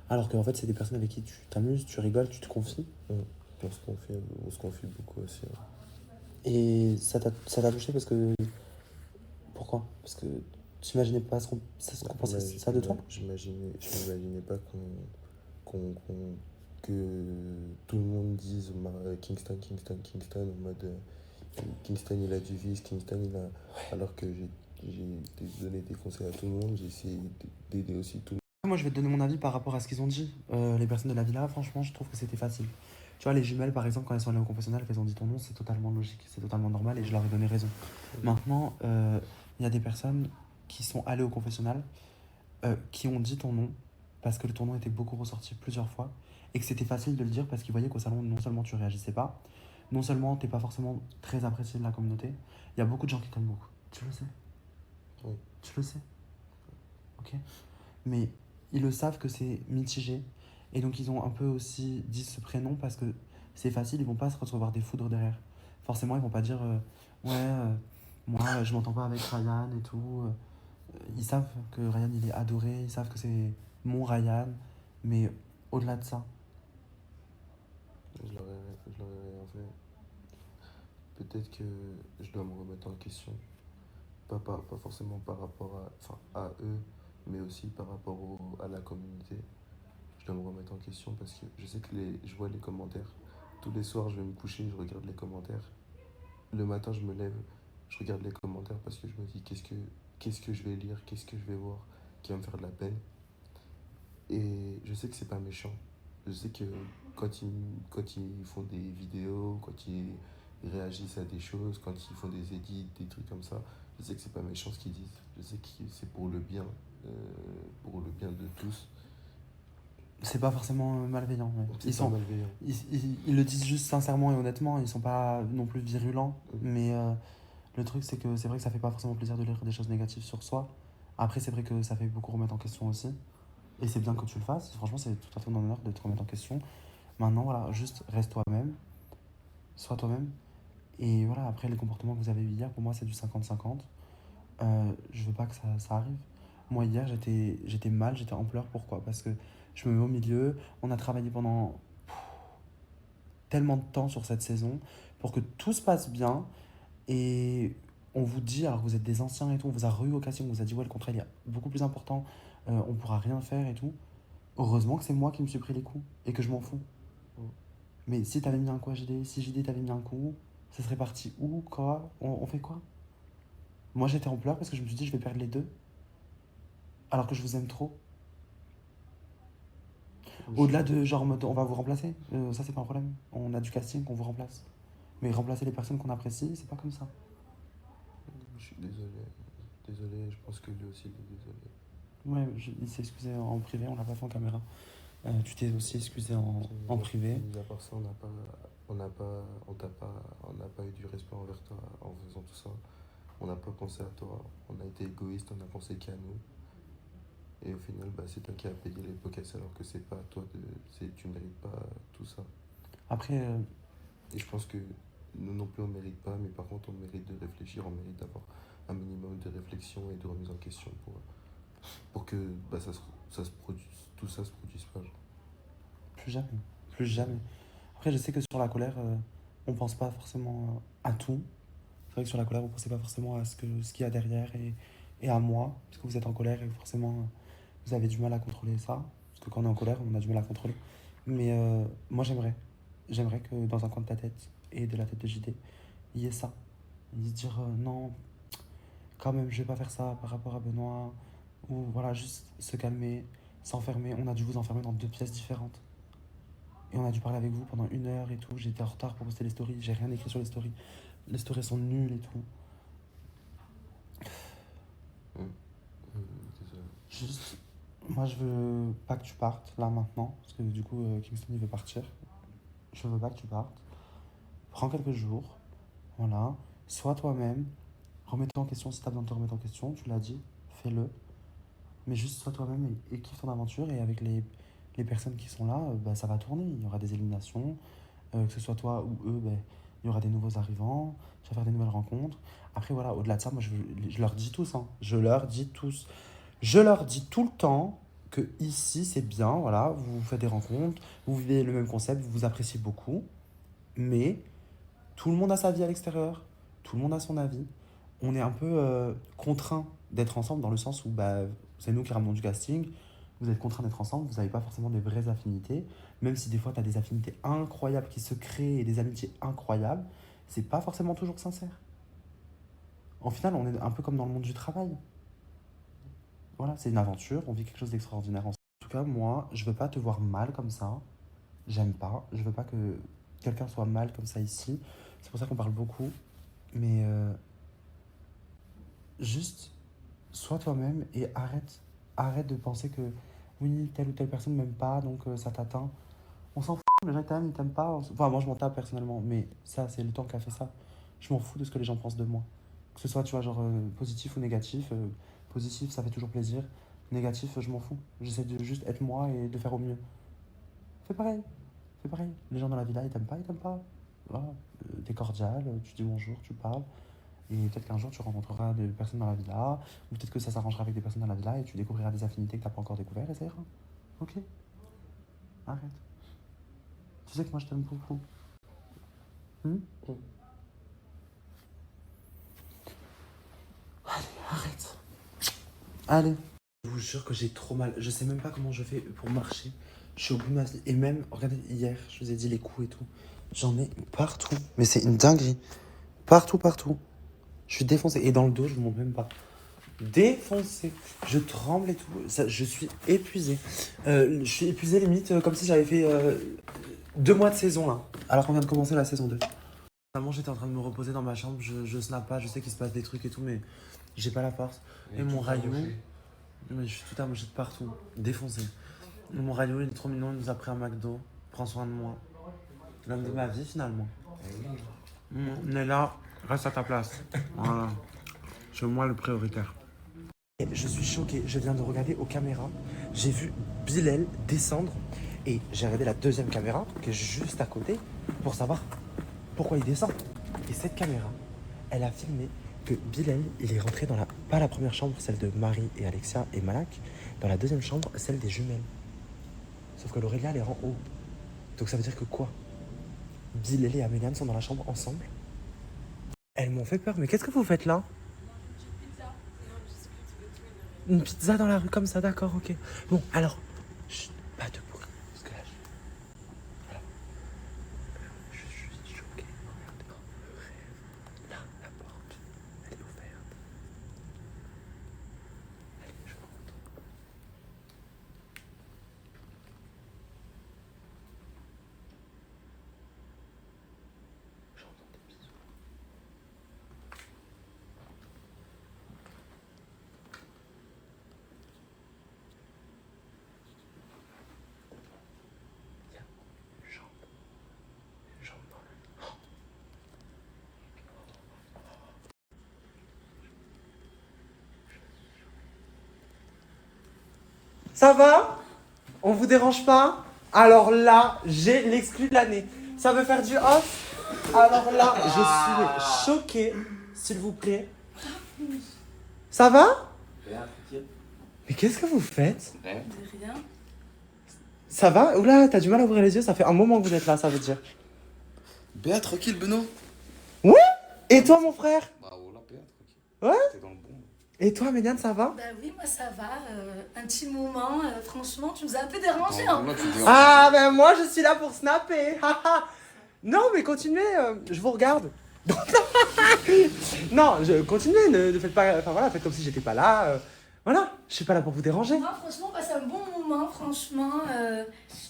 alors qu'en fait, c'est des personnes avec qui tu t'amuses, tu rigoles, tu te confies. On se confie beaucoup aussi. Hein. Et ça t'a touché parce que... Pourquoi? Parce que tu imaginais pas ce qu'on pensait ça de toi? Je m'imaginais pas que tout le monde dise Kingston, Kingston, Kingston, en mode Kingston il a du vice, Kingston il a. Alors que j'ai donné des conseils à tout le monde, j'ai essayé d'aider aussi tout le monde. Moi, je vais te donner mon avis par rapport à ce qu'ils ont dit. Les personnes de la villa, franchement, je trouve que c'était facile. Tu vois, les jumelles, par exemple, quand elles sont allées au confessionnal, qu'elles ont dit ton nom, c'est totalement logique, c'est totalement normal et je leur ai donné raison. Maintenant, il y a des personnes qui sont allées au confessionnal, qui ont dit ton nom, parce que ton nom était beaucoup ressorti plusieurs fois, et que c'était facile de le dire parce qu'ils voyaient qu'au salon, non seulement tu réagissais pas, non seulement t'es pas forcément très apprécié de la communauté, il y a beaucoup de gens qui t'aiment beaucoup. Tu le sais? Oui. Tu le sais? Ok. Mais ils le savent que c'est mitigé, et donc ils ont un peu aussi dit ce prénom parce que c'est facile, ils vont pas se recevoir des foudres derrière. Forcément, ils vont pas dire ouais, moi je m'entends pas avec Ryan et tout. Ils savent que Ryan il est adoré, ils savent que c'est mon Ryan, mais au-delà de ça, Je leur ai rien fait. Peut-être que je dois me remettre en question. Pas forcément par rapport à eux, mais aussi par rapport à la communauté. Je dois me remettre en question parce que je sais que je vois les commentaires. Tous les soirs, je vais me coucher, je regarde les commentaires. Le matin, je me lève, je regarde les commentaires parce que je me dis qu'est-ce que je vais lire, qu'est-ce que je vais voir qui va me faire de la peine. Et je sais que c'est pas méchant. Je sais que quand ils font des vidéos, quand ils réagissent à des choses, quand ils font des edits, des trucs comme ça, je sais que c'est pas méchant ce qu'ils disent. Je sais que c'est pour le bien de tous. c'est pas forcément malveillant. Ouais. C'est pas malveillant. Ils le disent juste sincèrement et honnêtement, ils sont pas non plus virulents, mais le truc c'est que c'est vrai que ça fait pas forcément plaisir de lire des choses négatives sur soi. Après, c'est vrai que ça fait beaucoup remettre en question aussi. Et c'est bien que tu le fasses. Franchement, c'est tout à fait mon honneur de te remettre en question. Maintenant, voilà, juste reste toi-même. Sois toi-même. Et voilà, après, les comportements que vous avez eu hier, pour moi, c'est du 50-50. Je veux pas que ça arrive. Moi, hier, j'étais mal, j'étais en pleurs. Pourquoi? Parce que je me mets au milieu. On a travaillé pendant tellement de temps sur cette saison pour que tout se passe bien. Et on vous dit, alors que vous êtes des anciens et tout, on vous a re-eu au casting, on vous a dit, ouais, le contrat, il est beaucoup plus important, on pourra rien faire et tout. Heureusement que c'est moi qui me suis pris les coups et que je m'en fous. Mais si t'avais mis un coup à JD, si JD t'avait mis un coup, ça serait parti où, quoi, on fait quoi? Moi, j'étais en pleurs parce que je me suis dit, je vais perdre les deux, alors que je vous aime trop. Au-delà de genre, on va vous remplacer, ça c'est pas un problème. On a du casting, on vous remplace. Mais remplacer les personnes qu'on apprécie, c'est pas comme ça. Je suis désolé. Désolé, je pense que lui aussi il est désolé. Ouais, il s'est excusé en privé, on l'a pas fait en caméra. Tu t'es aussi excusé en privé. Mis à part ça, on n'a pas eu du respect envers toi en faisant tout ça. On n'a pas pensé à toi. On a été égoïste, on a pensé qu'à nous. Et au final, c'est toi qui as payé les pots cassés alors que c'est pas à toi tu mérites pas tout ça. Après. Et je pense que nous non plus on mérite pas, mais par contre on mérite de réfléchir, on mérite d'avoir un minimum de réflexion et de remise en question pour que tout ça se produise pas. Genre. Plus jamais. Plus jamais. Après, je sais que sur la colère, on pense pas forcément à tout. C'est vrai que sur la colère, vous pensez pas forcément à ce qu'il y a derrière et à moi, parce que vous êtes en colère et forcément vous avez du mal à contrôler ça. Parce que quand on est en colère, on a du mal à contrôler. Mais moi, j'aimerais que dans un coin de ta tête et de la tête de JD, il y ait ça. Il se dire non, quand même, je vais pas faire ça par rapport à Benoît. Ou voilà, juste se calmer, s'enfermer. On a dû vous enfermer dans 2 pièces différentes. Et on a dû parler avec vous pendant 1 heure et tout. J'étais en retard pour poster les stories. J'ai rien écrit sur les stories. Les stories sont nulles et tout. Désolé. Juste, moi je veux pas que tu partes là maintenant. Parce que du coup, Kingston il veut partir. Je veux pas que tu partes. Prends quelques jours. Voilà. Sois toi-même. Remets-toi en question si t'as besoin de te remettre en question. Tu l'as dit. Fais-le. Mais juste sois toi-même et kiffe ton aventure. Et avec les personnes qui sont là, ça va tourner. Il y aura des éliminations. Que ce soit toi ou eux, il y aura des nouveaux arrivants, je vais faire des nouvelles rencontres. Après, voilà, au-delà de ça, moi, je leur dis tous, hein, je leur dis tous. Je leur dis tout le temps que ici, c'est bien, voilà, vous faites des rencontres, vous vivez le même concept, vous vous appréciez beaucoup, mais tout le monde a sa vie à l'extérieur, tout le monde a son avis. On est un peu contraint d'être ensemble dans le sens où bah, c'est nous qui ramenons du casting, vous êtes contraints d'être ensemble, vous n'avez pas forcément des vraies affinités, même si des fois tu as des affinités incroyables qui se créent et des amitiés incroyables, c'est pas forcément toujours sincère. En final, on est un peu comme dans le monde du travail. Voilà, c'est une aventure, on vit quelque chose d'extraordinaire ensemble. En tout cas, moi, je veux pas te voir mal comme ça. J'aime pas. Je veux pas que quelqu'un soit mal comme ça ici. C'est pour ça qu'on parle beaucoup. Mais juste, sois toi-même et arrête de penser que oui, telle ou telle personne m'aime pas, donc ça t'atteint. On s'en fout, les gens t'aiment, ils t'aiment pas. Enfin, moi, je m'en tape personnellement, mais ça, c'est le temps qui a fait ça. Je m'en fous de ce que les gens pensent de moi. Que ce soit, tu vois, genre positif ou négatif. Positif, ça fait toujours plaisir. Négatif, je m'en fous. J'essaie de juste être moi et de faire au mieux. Fais pareil. Fais pareil. Les gens dans la villa, ils t'aiment pas, ils t'aiment pas. Voilà. T'es cordial, tu dis bonjour, tu parles. Et peut-être qu'un jour, tu rencontreras des personnes dans la villa. Ou peut-être que ça s'arrangera avec des personnes dans la villa et tu découvriras des affinités que t'as pas encore découvertes et ça ira. Ok? Arrête. Tu sais que moi, je t'aime beaucoup. Allez, arrête. Allez. Je vous jure que j'ai trop mal. Je sais même pas comment je fais pour marcher. Je suis au bout de ma vie. Et même, regardez, hier, je vous ai dit les coups et tout. J'en ai partout. Mais c'est une dinguerie. Partout, partout. Je suis défoncé. Et dans le dos, je vous montre même pas. Défoncé. Je tremble et tout. Ça, je suis épuisé. Je suis épuisé limite comme si j'avais fait 2 mois de saison là. Alors qu'on vient de commencer la saison 2. Vraiment, j'étais en train de me reposer dans ma chambre. Je snap pas. Je sais qu'il se passe des trucs et tout, mais j'ai pas la force. Et mon rayon. Mais je suis tout amoché de partout, défoncé. Mon radio, il est trop mignon, il nous a pris un McDo. Prends soin de moi. L'homme de ma vie, finalement. On est là, reste à ta place. Voilà. C'est moi le prioritaire. Et je suis choqué, je viens de regarder aux caméras. J'ai vu Bilal descendre. Et j'ai regardé la deuxième caméra, qui est juste à côté, pour savoir pourquoi il descend. Et cette caméra, elle a filmé que Bilal, il est rentré dans pas la première chambre, celle de Marie et Alexia et Malak, dans la deuxième chambre, celle des jumelles. Sauf que l'Aurélia, elle est en haut. Donc ça veut dire que quoi? Bilal et Améliane sont dans la chambre ensemble. Elles m'ont fait peur, mais qu'est-ce que vous faites là? Une pizza dans la rue comme ça, d'accord, ok. Bon, alors, chut, pas de bruit, parce que là, je suis choqué. Regardez, le rêve. Là, la porte, elle est ouverte. Allez, je rentre. J'entends des bisous. Ça va? On vous dérange pas? Alors là, j'ai l'exclu de l'année. Ça veut faire du off? Alors là, je suis choquée, s'il vous plaît. Ça va? Mais qu'est-ce que vous faites? Rien. Ça va? Oula, t'as du mal à ouvrir les yeux, ça fait un moment que vous êtes là, ça veut dire. Béa, tranquille, Benoît. Ouais? Et toi, mon frère? Bah voilà, Béa, tranquille. Ouais? T'es dans le bon. Et toi, Méliane, ça va? Bah oui, moi ça va. Un petit moment, franchement, tu nous as un peu dérangé. Dans Hein. le bon, tu dis, Ah, ben moi, je suis là pour snapper. Non, mais continuez, je vous regarde. Non, continuez, ne faites pas... Enfin voilà, faites comme si j'étais pas là. Voilà, je suis pas là pour vous déranger. Moi, franchement, on passe un bon moment, franchement.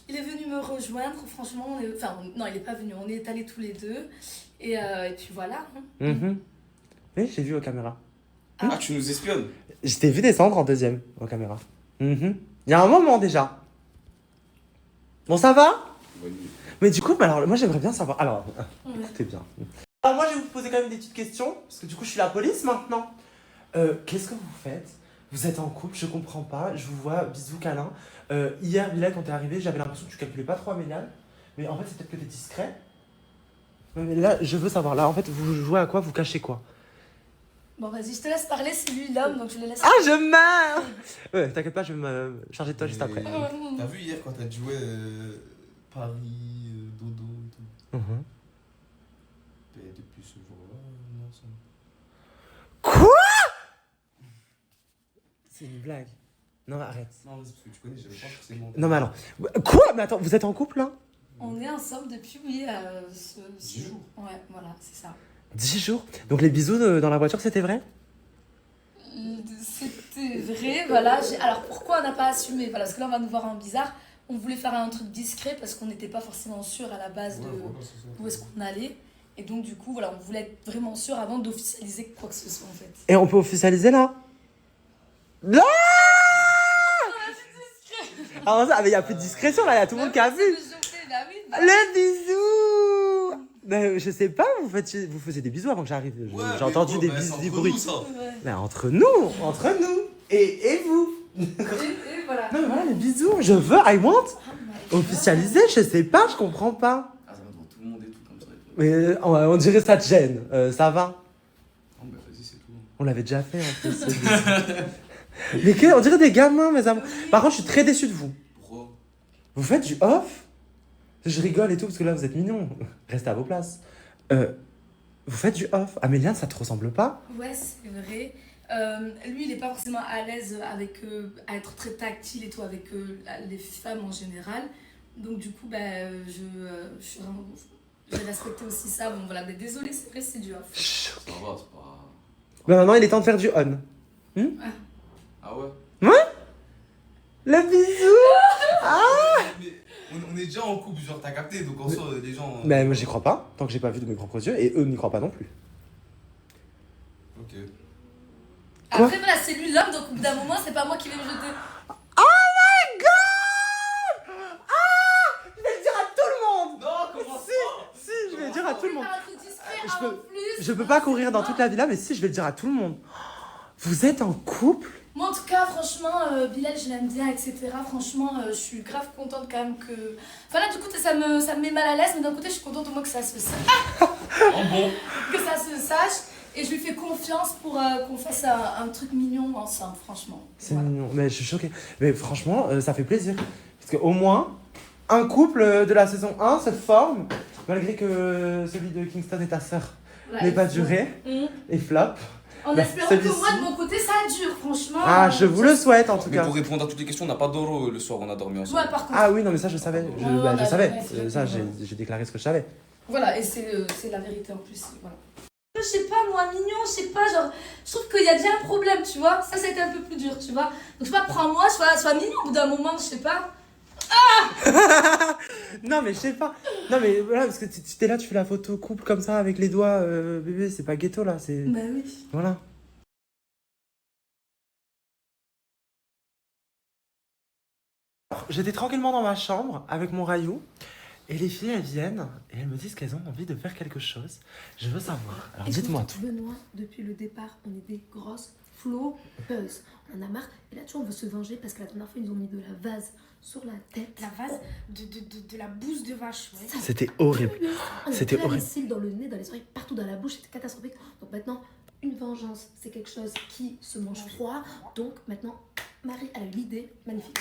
Il est venu me rejoindre, franchement. Enfin, non, il est pas venu, on est allés tous les deux. Et puis voilà. Hein. Oui, j'ai vu aux caméras. Ah, tu nous espionnes? Je t'ai vu descendre en deuxième aux caméras. Il y a un moment déjà. Bon, ça va? Bonne nuit. Mais du coup, alors, moi j'aimerais bien savoir. Alors, écoutez bien. Alors, moi je vais vous poser quand même des petites questions, parce que du coup je suis la police maintenant. Qu'est-ce que vous faites? Vous êtes en couple, je comprends pas. Je vous vois, bisous, câlin. Hier, Bilal, quand t'es arrivé, j'avais l'impression que tu calculais pas trop Améliane. Mais en fait, c'est peut-être que t'es discret. Ouais, mais là, je veux savoir. Là, en fait, vous jouez à quoi? Vous cachez quoi? Bon, vas-y, je te laisse parler, c'est lui l'homme, donc je le laisse. Ah, je meurs! Ouais, t'inquiète pas, je vais me charger de toi juste après. T'as vu hier quand t'as joué Paris, Dodo et tout Mhm. Et depuis ce jour-là, on est ensemble. Quoi? C'est une blague. Non, arrête. Non, c'est parce que tu connais, j'avais pas forcément. Non, mais alors. Quoi? Mais attends, vous êtes en couple là? On est ensemble depuis, oui, 10 jours. Ouais, voilà, c'est ça. 10 jours? Donc les bisous dans la voiture, c'était vrai? C'était vrai, voilà. Alors pourquoi on n'a pas assumé? Voilà, parce que là on va nous voir en bizarre. On voulait faire un truc discret parce qu'on n'était pas forcément sûr à la base de où est-ce qu'on allait. Et donc du coup, voilà, on voulait être vraiment sûr avant d'officialiser quoi que ce soit en fait. Et on peut officialiser là? Non! Ah, mais il n'y a plus de discrétion là, il y a tout le monde qui a vu. Le bisou! Mais je sais pas, vous faisiez des bisous avant que j'arrive. J'ai entendu des bisous, des bruits. Mais entre nous. Et vous. Et voilà. Non mais voilà les bisous, je veux, I want. Officialiser, je sais pas, je comprends pas. Ah, ça va devant tout le monde et tout comme ça. Mais on dirait ça te gêne, ça va. Non, bah vas-y, c'est tout. On l'avait déjà fait en plus. Mais on dirait des gamins, mes amours. Par contre, je suis très déçu de vous. Pourquoi? Vous faites du off? Je rigole et tout parce que là vous êtes mignons. Restez à vos places. Vous faites du off. Améliane, ça te ressemble pas? Ouais, c'est vrai. Lui, il est pas forcément à l'aise avec à être très tactile et tout avec les femmes en général. Donc du coup, je suis vraiment. J'ai respecté aussi ça. Bon voilà, mais désolé, c'est vrai, c'est du off. Ça va, c'est pas. Ben maintenant, il est temps de faire du on. Ah ouais? Ouais? Le bisou. Mais on est déjà en couple, genre t'as capté, donc en soi, les gens. Mais moi j'y crois pas, tant que j'ai pas vu de mes propres yeux, et eux n'y croient pas non plus. Ok. Quoi? Après, voilà, c'est lui l'homme, donc au bout d'un moment, c'est pas moi qui vais me jeter. Oh my god! Ah! Je vais le dire à tout le monde! Non, comment ça? Si, je vais le dire à tout le monde. Un truc discret, Je peux pas courir dans toute la villa, mais si, je vais le dire à tout le monde. Vous êtes en couple? Moi, en tout cas, franchement, Bilal, je l'aime bien, etc. Franchement, je suis grave contente quand même que. Enfin, là, du coup, ça me met mal à l'aise, mais d'un côté, je suis contente au moins que ça se sache. Oh bon? Que ça se sache. Et je lui fais confiance pour qu'on fasse un truc mignon ensemble, franchement. C'est Voilà. mignon, mais je suis choquée. Mais franchement, ça fait plaisir. Parce qu'au moins, un couple de la saison 1 se forme, malgré que celui de Kingston et ta sœur Voilà, n'ait et pas flop. duré, et flop. En Bah, espérant que celui-ci- moi, de mon côté, ça dure, franchement. Ah, je vous le souhaite en tout Mais cas. pour répondre à toutes les questions, on n'a pas d'oro le soir, on a dormi ensemble. Ouais, par contre. Ah oui, non, mais ça je savais. Je, Ouais, bah, je ouais, savais. ouais, Ça, ouais. j'ai déclaré ce que je savais. Voilà, et c'est la vérité en plus. Voilà. Je sais pas, moi, mignon, je sais pas, genre, je trouve qu'il y a déjà un problème, tu vois. Ça a été un peu plus dur, tu vois. Donc, je sais pas, prends-moi, sois mignon au bout d'un moment, je sais pas. Non, mais je sais pas. Non, mais voilà, parce que tu t'es là, tu fais la photo couple comme ça avec les doigts, bébé, c'est pas ghetto là, c'est. Bah oui. Voilà. Alors, j'étais tranquillement dans ma chambre avec mon Rayou. Et les filles, elles viennent et elles me disent qu'elles ont envie de faire quelque chose. Je veux savoir. Alors dites-moi tout. Benoît, depuis le départ, on est des grosses flopeuses. On en a marre. Et là, tu vois, on veut se venger parce que la dernière fois, ils nous ont mis de la vase sur la tête. La vase de la bouse de vache, ouais. C'était horrible. On C'était avait plein horrible. de cils dans le nez, dans les oreilles, partout dans la bouche. C'était catastrophique. Donc maintenant, une vengeance, c'est quelque chose qui se mange froid. Donc maintenant, Marie, elle a eu l'idée magnifique.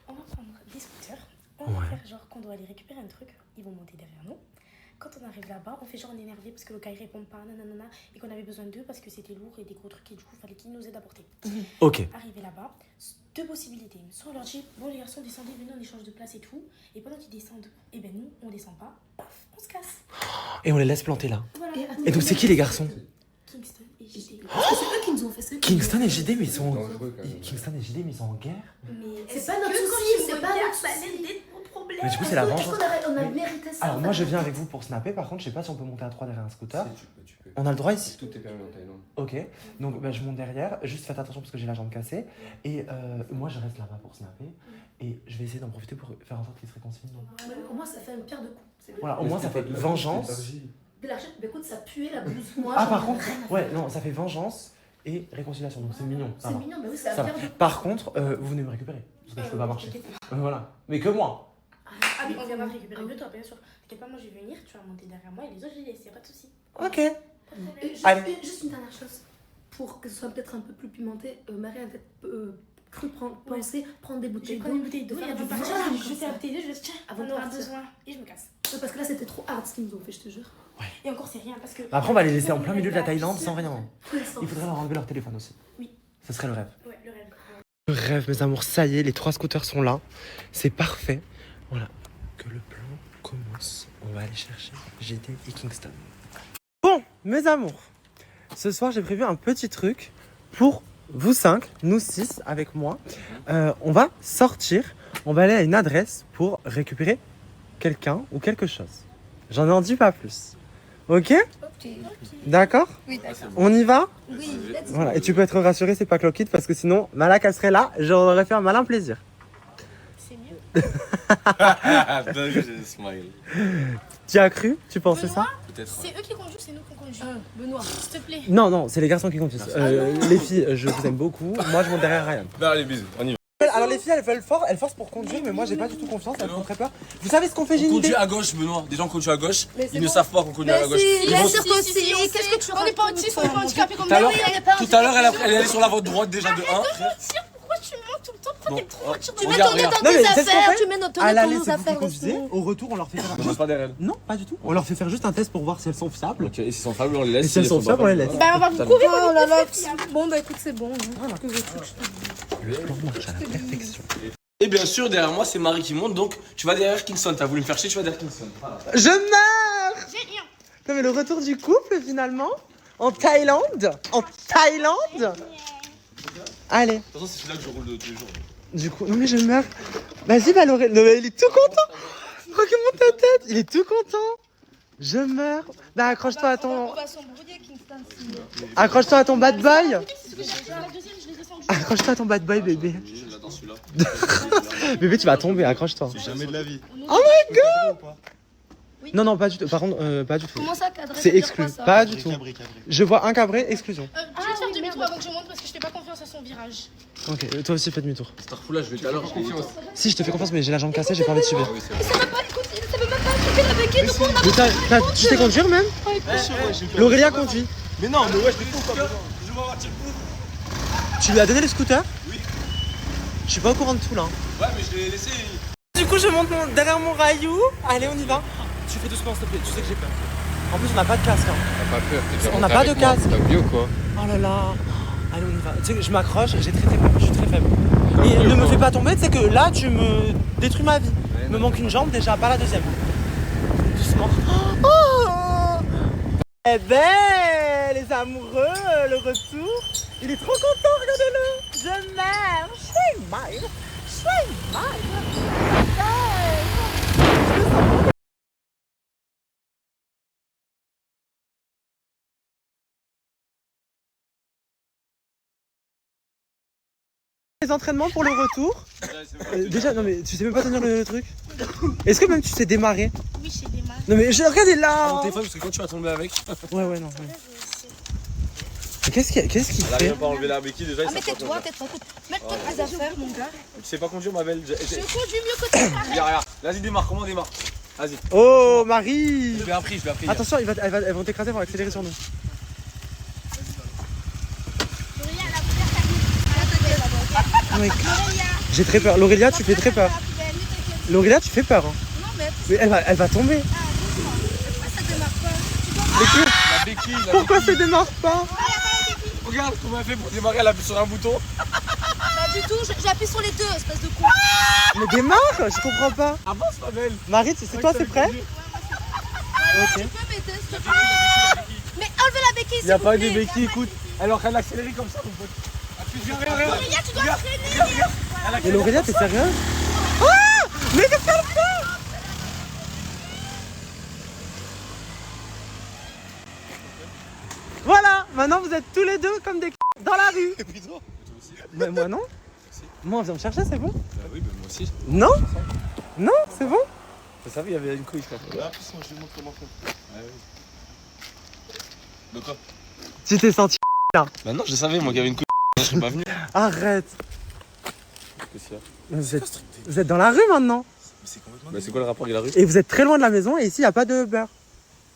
On va prendre des scooters. On va Ouais. faire genre qu'on doit aller récupérer un truc. Ils vont monter derrière nous. Quand on arrive là-bas, on fait genre on est énervé parce que le gars il répond pas, nanana, et qu'on avait besoin d'eux parce que c'était lourd et des gros trucs et du coup il fallait qu'ils nous aident à porter. Ok. Arrivé là-bas, deux possibilités. Soit on leur dit bon les garçons descendez, venez on échange de place et tout. Et pendant qu'ils descendent, et ben nous on descend pas, paf, on se casse. Et on les laisse planter là. Voilà. Et donc c'est qui les garçons? Kingston et JD. Parce que c'est eux qui nous ont fait ça. Kingston et JD, mais ils sont. Dangereux, quand même. Kingston et JD, mais ils sont en guerre. Mais C'est pas notre souci, c'est pas notre souci. Mais du coup, c'est la Est-ce vengeance. qu'on a mérité ça? Alors moi, je viens avec vous pour snapper. Par contre, je sais pas si on peut monter à 3 derrière un scooter. Si, tu peux. On a le droit ici? Tout est permis en Thaïlande. Ok, donc bah, je monte derrière, juste faites attention parce que j'ai la jambe cassée. Et moi je reste là-bas pour snapper. Et je vais essayer d'en profiter pour faire en sorte qu'ils se réconcilient. Ouais, au moins, ça fait une pierre de coups. C'est bien. Voilà, au moins ça fait vengeance. De l'argent, bah écoute, ça puait la blouse. Moi, Ah j'en par ai contre, rien à ouais, faire. non, ça fait vengeance et réconciliation, donc c'est mignon. Ça C'est va. mignon, mais oui, c'est la Ça va. pierre de coups. Par contre, vous venez me récupérer, parce que je peux pas marcher. Voilà, mais que moi. Ah oui, on viendra récupérer que toi, bien sûr. T'inquiète pas, moi je vais venir, tu vas monter derrière moi et les autres je les laisse, y'a pas de soucis. Ok. Juste une dernière chose. Pour que ce soit peut-être un peu plus pimenté, Marie a peut-être cru penser prendre des bouteilles d'eau. J'ai pris une bouteille d'eau, il y a du vin. Je fais la bouteille d'eau, je laisse, tiens, on aura besoin. Et je me casse. Parce que là c'était trop hard ce qu'ils nous ont fait, je te jure. Et encore c'est rien parce que... Après on va les laisser en plein milieu de la Thaïlande sans rien. Il faudrait leur enlever leur téléphone aussi. Oui. Ce serait le rêve. Ouais, le rêve. Le rêve, mes amours, ça y est, les 3 scooters sont là. C'est parfait. Voilà, que le plan commence. On va aller chercher JD et Kingston. Bon, mes amours, ce soir j'ai prévu un petit truc pour vous 5, nous 6 avec moi. On va sortir, on va aller à une adresse pour récupérer quelqu'un ou quelque chose. J'en en dis pas plus. Ok? D'accord? Oui, d'accord. On y va? Oui, let's go. Voilà, et tu peux être rassuré, c'est pas Clockit parce que sinon, Malak elle serait là, j'aurais fait un malin plaisir. C'est mieux. Tu as cru? Tu pensais ça? C'est eux qui conduisent, c'est nous qui conduisons. Benoît, s'il te plaît. Non, non, c'est les garçons qui conduisent. Les filles, je vous aime beaucoup. Moi, je monte derrière Ryan. Non, allez, bisous, on y va. Alors, les filles, elles veulent fort, elles forcent pour conduire, mais moi, j'ai pas du tout confiance, elles font très peur. Vous savez ce qu'on fait, j'ai On une idée? conduit à gauche, Benoît. Des gens conduisent à gauche, ils ne savent pas qu'on conduit à la gauche. Bien sûr que si, qu'est-ce que tu On n'est pas autiste, on n'est pas handicapés comme Tout à l'heure, nous. tout à l'heure, elle est allée sur la voie droite déjà de 1. Pourquoi tu mens tout le temps? Pourquoi t'es trop voiture Tu mets ton nez dans tes affaires, tu mets ton À nez dans l'aller, nos c'est vous qui affaires. conduisez. Au retour, on leur fait faire On passe pas derrière elle. Non, pas du tout. On leur fait faire juste un test pour voir si elles sont fiables. Ok, et s'ils sont faibles, on les laisse. Et si elles sont fiables, on les laisse. Bah, on va vous prouver. Oh là là, bon bah écoute, c'est bon. Pour marcher à la perfection. Et bien sûr, derrière moi, c'est Marie qui monte, donc tu vas derrière Kingston. T'as voulu me faire chier, tu vas derrière Kingston. Voilà. Je meurs! J'ai rien. Non, mais le retour du couple, finalement, en Thaïlande. En Thaïlande. Allez. De toute façon, c'est celui-là que je roule tous les jours. Du coup, non mais je meurs. Vas-y, Valoré. Non mais il est tout content. Regarde ta tête, il est tout content. Je meurs. Bah accroche-toi à ton... On va s'embrouiller, Kingston. Accroche-toi à ton bad boy. Accroche-toi à ton bad boy, bébé. J'attends celui-là. Bébé, tu vas tomber, accroche-toi. Jamais de la vie. Oh my god. Non, non, pas du tout. Par contre, pas du tout. Comment ça, cadré? C'est exclu, pas du tout. Je vois un cabré, exclusion. Je vais te faire demi-tour avant que je monte parce que je fais pas confiance à son virage. Ok, toi aussi fais demi-tour. Starfou là, je vais tout à l'heure. Si, je te fais confiance, mais j'ai la jambe cassée, j'ai pas envie de subir. Ça veut pas écouter, ça veut même pas écouter la béquille, tout le monde Mais tu sais conduire même? L'Aurélia conduit. Mais non, mais ouais, je découvre pas. Tu lui as donné le scooter? Oui. Je suis pas au courant de tout là. Ouais, mais je l'ai laissé. Du coup, je monte derrière mon Rayou. Allez, on y va. Tu fais doucement, s'il te plaît. Tu sais que j'ai peur. En plus, on n'a pas de casque. Hein. T'as pas peur, On n'a pas de casque. T'as oublié ou quoi? Oh là là. Allez, on y va. Tu sais, je m'accroche, j'ai très peur. Je suis très faible. Et ne me fais pas tomber, tu sais que là, tu me détruis ma vie. Il me manque une jambe déjà, pas la deuxième. Doucement. Oh eh ben, les amoureux, le retour. Il est trop content, regardez-le. Je meurs. Je suis mal. Je suis mal. Les entraînements pour le retour. Déjà, non mais tu sais même pas tenir le truc. Est-ce que même tu sais démarrer? Oui, je sais démarrer. Non mais regardez là. Mon téléphone, parce que quand tu vas tomber avec. Ouais, ouais, non. Ouais. Mais qu'est-ce qu'il Elle fait? arrive pas à enlever la béquille déjà. Ah, mais tais-toi, tais-toi. Mets-toi tes affaires, mon gars. Tu sais pas conduire, ma belle. Je conduis mieux que toi. Regarde. Vas-y, démarre. Comment on démarre? Vas-y. Oh, Marie. Je l'ai appris. Attention, elles vont t'écraser, elles vont accélérer sur nous. Oh my God. J'ai très peur. L'Aurélia, tu fais très peur. L'Aurélia, tu fais peur. Hein. Mais elle va tomber. Ça démarre pas. La béquille. Pourquoi ça démarre pas? Regarde comment elle fait pour démarrer. Elle appuie sur un bouton. Pas du tout, j'appuie sur les deux, espèce de con. Mais démarre, je comprends pas. Avance, ma belle. Marie, c'est toi, c'est prêt? Ok. Tu peux m'aider, s'il te plaît. Mais enlevez la béquille, s'il Y'a vous pas plaît. de béquille, écoute. Elle est en train d'accélérer comme ça, mon pote. Regarde. Aurélia, tu dois freiner. Mais l'Aurélia, t'es sérieuse? Ah! Mais qu'est-ce qu'elle fait? Voilà, maintenant vous êtes tous les deux comme des dans la rue. Et puis toi? Mais moi non. Moi on vient me chercher, c'est bon? Bah oui, moi aussi. Non? Non, c'est bon? Je savais, il y avait une couille, frère. Là, en plus, moi, je lui montre comment faire. De quoi? Tu t'es senti là? Bah non, je savais, moi, qu'il y avait une couille. Je serais pas venu. Arrête. Qu'est-ce qu'il y a? Vous êtes dans la rue maintenant? c'est complètement. Bah, c'est quoi le rapport avec la rue? Et vous êtes très loin de la maison et ici, il n'y a pas de Uber.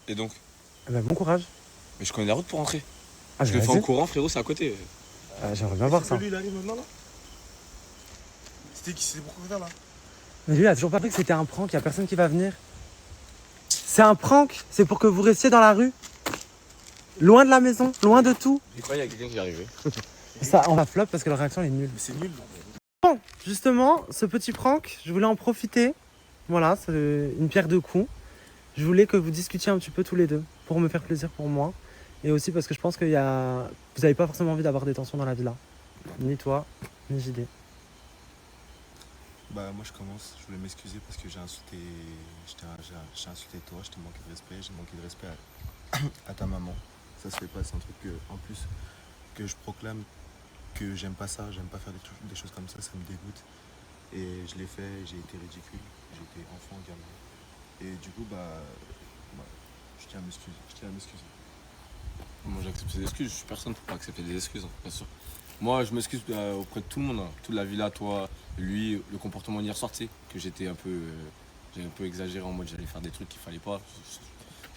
Et donc? Eh ben, bon courage. Mais je connais la route pour rentrer. Ah, Je le fais en courant, frérot, c'est à côté. J'aimerais bien voir ça. Lui, il arrive maintenant là. C'est pourquoi là? Mais lui, il a toujours pas cru que c'était un prank, il n'y a personne qui va venir. C'est un prank, c'est pour que vous restiez dans la rue. Loin de la maison, loin de tout. Je crois qu'il y a quelqu'un qui est arrivé. Ça, on va flop parce que la réaction est nulle. Mais c'est nul. Bon, justement, ce petit prank, je voulais en profiter. Voilà, c'est une pierre deux coups. Je voulais que vous discutiez un petit peu tous les deux pour me faire plaisir pour moi. Et aussi parce que je pense que vous n'avez pas forcément envie d'avoir des tensions dans la villa. Ni toi, ni JD. Bah moi je commence, je voulais m'excuser parce que j'ai insulté toi, je t'ai manqué de respect, j'ai manqué de respect à ta maman. Ça se fait pas, c'est un truc que, en plus que je proclame que j'aime pas ça, j'aime pas faire des choses comme ça me dégoûte. Et je l'ai fait, j'ai été ridicule, j'ai été enfant, gamin. Et du coup je tiens à m'excuser. Moi j'accepte ses excuses, je suis personne pour pas accepter des excuses, hein, bien sûr. Moi je m'excuse auprès de tout le monde, hein. Toute la villa, toi, lui, le comportement d'hier soir, tu sais, que j'ai un peu exagéré en mode j'allais faire des trucs qu'il fallait pas.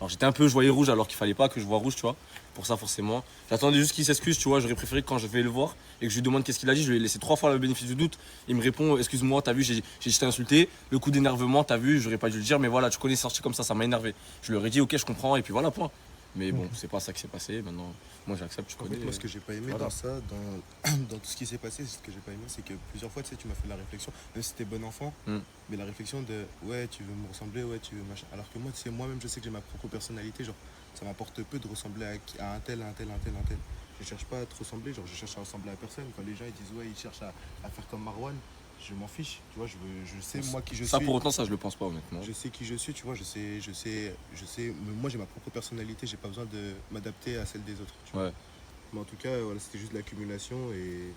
Genre je voyais rouge alors qu'il fallait pas que je vois rouge, tu vois. Pour ça forcément. J'attendais juste qu'il s'excuse, tu vois, j'aurais préféré que quand je vais le voir et que je lui demande qu'est-ce qu'il a dit, je lui ai laissé 3 fois le bénéfice du doute. Il me répond excuse-moi, t'as vu, je t'ai insulté, le coup d'énervement, t'as vu, j'aurais pas dû le dire, mais voilà, tu connais sorti comme ça m'a énervé. Je leur ai dit ok je comprends et puis voilà point. Mais bon, c'est pas ça qui s'est passé, maintenant moi j'accepte, tu connais. Moi ce que j'ai pas aimé dans ça, dans tout ce qui s'est passé, ce que j'ai pas aimé, c'est que plusieurs fois tu sais tu m'as fait la réflexion, même si t'es bon enfant, mais la réflexion de ouais tu veux me ressembler, ouais tu veux machin. Alors que moi tu sais moi-même je sais que j'ai ma propre personnalité, genre ça m'apporte peu de ressembler à un tel. Je cherche pas à te ressembler, genre je cherche à ressembler à personne. Quand les gens ils disent ouais ils cherchent à faire comme Marwan, je m'en fiche, tu vois, je sais moi qui je suis. Ça pour autant ça je le pense pas honnêtement. Je sais qui je suis, tu vois, je sais, moi j'ai ma propre personnalité, j'ai pas besoin de m'adapter à celle des autres. Tu vois. Ouais. Mais en tout cas, voilà, c'était juste de l'accumulation et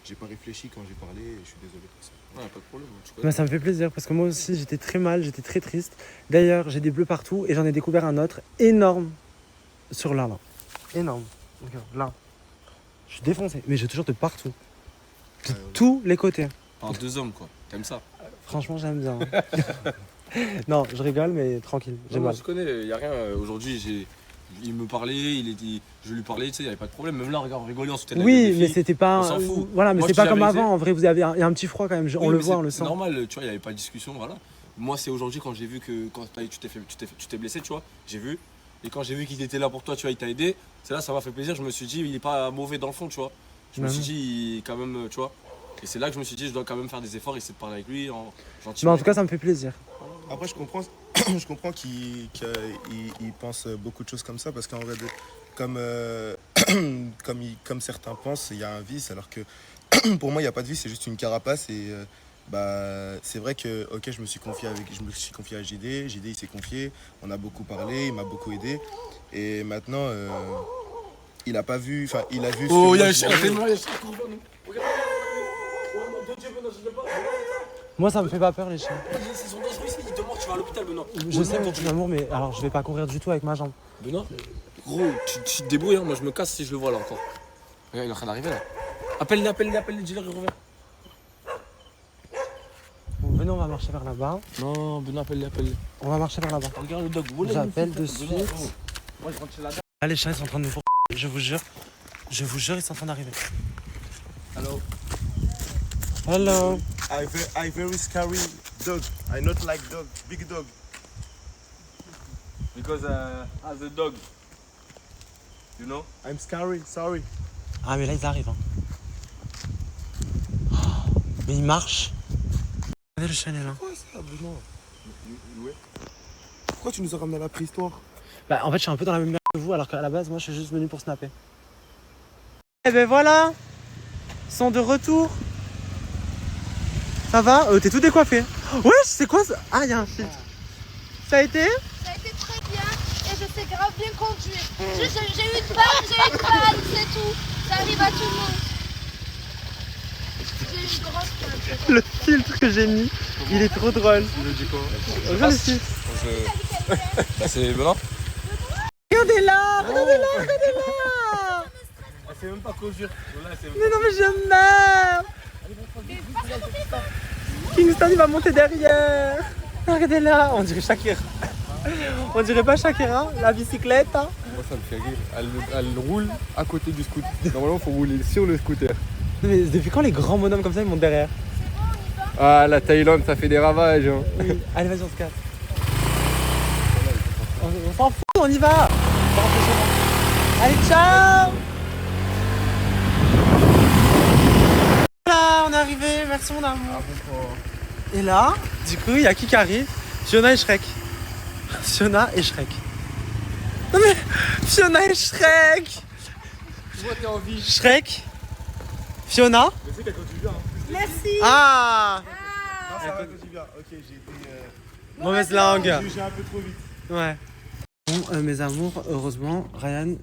j'ai pas réfléchi quand j'ai parlé et je suis désolé pour ça. Ouais, pas de problème. Bah, ça me fait plaisir parce que moi aussi j'étais très mal, j'étais très triste. D'ailleurs, j'ai des bleus partout et j'en ai découvert un autre énorme sur là. Énorme. Regarde, là. Je suis défoncé, mais j'ai toujours de partout. De tous les côtés. Par 2 hommes quoi, t'aimes ça? Franchement, j'aime bien. Non, je rigole, mais tranquille. J'ai mal. Je connais, y a rien. Aujourd'hui, il me parlait, je lui parlais, tu sais, y avait pas de problème. Même là, regarde, on rigolait, on se foutait de la gueule des mais filles. c'était pas. On s'en fout. Voilà, mais Moi, c'est je pas dis comme la vérité. avant. En vrai, il y a un petit froid quand même. On le voit, on le sent. C'est normal, tu vois, il n'y avait pas de discussion, voilà. Moi, c'est aujourd'hui quand j'ai vu que quand tu t'es blessé, tu vois, j'ai vu. Et quand j'ai vu qu'il était là pour toi, tu vois, il t'a aidé. C'est là, ça m'a fait plaisir. Je me suis dit, il est pas mauvais dans le fond, tu vois. Je me suis dit, quand même, tu vois. Et c'est là que je me suis dit, je dois quand même faire des efforts, essayer de parler avec lui gentiment. Mais en tout cas, ça me fait plaisir. Après, je comprends qu'il pense beaucoup de choses comme ça parce qu'en vrai, comme certains pensent, il y a un vice alors que pour moi, il n'y a pas de vice, c'est juste une carapace et c'est vrai que ok je me suis confié à JD, il s'est confié, on a beaucoup parlé, il m'a beaucoup aidé et maintenant il a pas vu, enfin il a vu ce oh que il y a moi, un chien, Moi, ça me fait pas peur les chiens. ils sont dangereux ici, ils te mordent, tu vas à l'hôpital Benoît. Je sais mon petit amour, mais alors je vais pas courir du tout avec ma jambe. Benoît, gros, tu te débrouilles, hein. Moi je me casse si je le vois là encore. Regarde, il est en train d'arriver là. Appelle-les, dis-leur, il revient. Bon, venez, on va marcher vers là-bas. Non, Benoît, appelle-les. On va marcher vers là-bas. Regarde le dog. J'appelle de suite. Moi je rentre chez la dame. Là, les chiens, ils sont en train de nous faire. Je vous jure, ils sont en train d'arriver. Hello. Hello. I very scary dog. I not like dog, big dog. Because as a dog, you know? I'm scary, sorry. Ah, mais là, ils arrivent. Hein. Oh, mais ils marchent. Regardez le chien, il est là. Pourquoi ça, Benoît? Pourquoi tu nous as ramené à la préhistoire? Bah, en fait, je suis un peu dans la même merde que vous, alors qu'à la base, moi, je suis juste venu pour snapper. Et ben voilà, ils sont de retour. Ça va? T'es tout décoiffé. Ouais, c'est quoi ça? Ah, il y a un filtre. Ça a été? Ça a été très bien et je sais grave bien conduire. Juste, j'ai eu une panne, c'est tout. Ça arrive à tout le monde. J'ai eu une grosse panne. Le filtre que j'ai mis, il est trop drôle. Il me dit quoi? Regarde le filtre. C'est Benoît? Regardez-la. Elle sait même pas conduire. Mais non, mais je meurs. Kingston, il va monter derrière. Regardez-la, on dirait Shakira. On dirait pas Shakira, la bicyclette. Hein. Moi ça me fait rire, elle roule à côté du scooter. Normalement faut rouler sur le scooter. Mais depuis quand les grands bonhommes comme ça ils montent derrière? Ah la Thaïlande ça fait des ravages hein. Oui. Allez vas-y on se casse. On s'en fout, on y va. Allez ciao. Voilà, on est arrivé, merci mon amour. Et là, du coup, il y a qui arrive? Fiona et Shrek. Fiona et Shrek. Non mais, Fiona et Shrek. Je vois t'es en vie. Shrek, Fiona. Mais c'est qu'elle conduit bien. Merci. Ah, Non, ça va, conduit bien. Ok, j'ai été. mauvaise langue. J'ai un peu trop vite. Ouais. Bon, mes amours, heureusement, Ryan,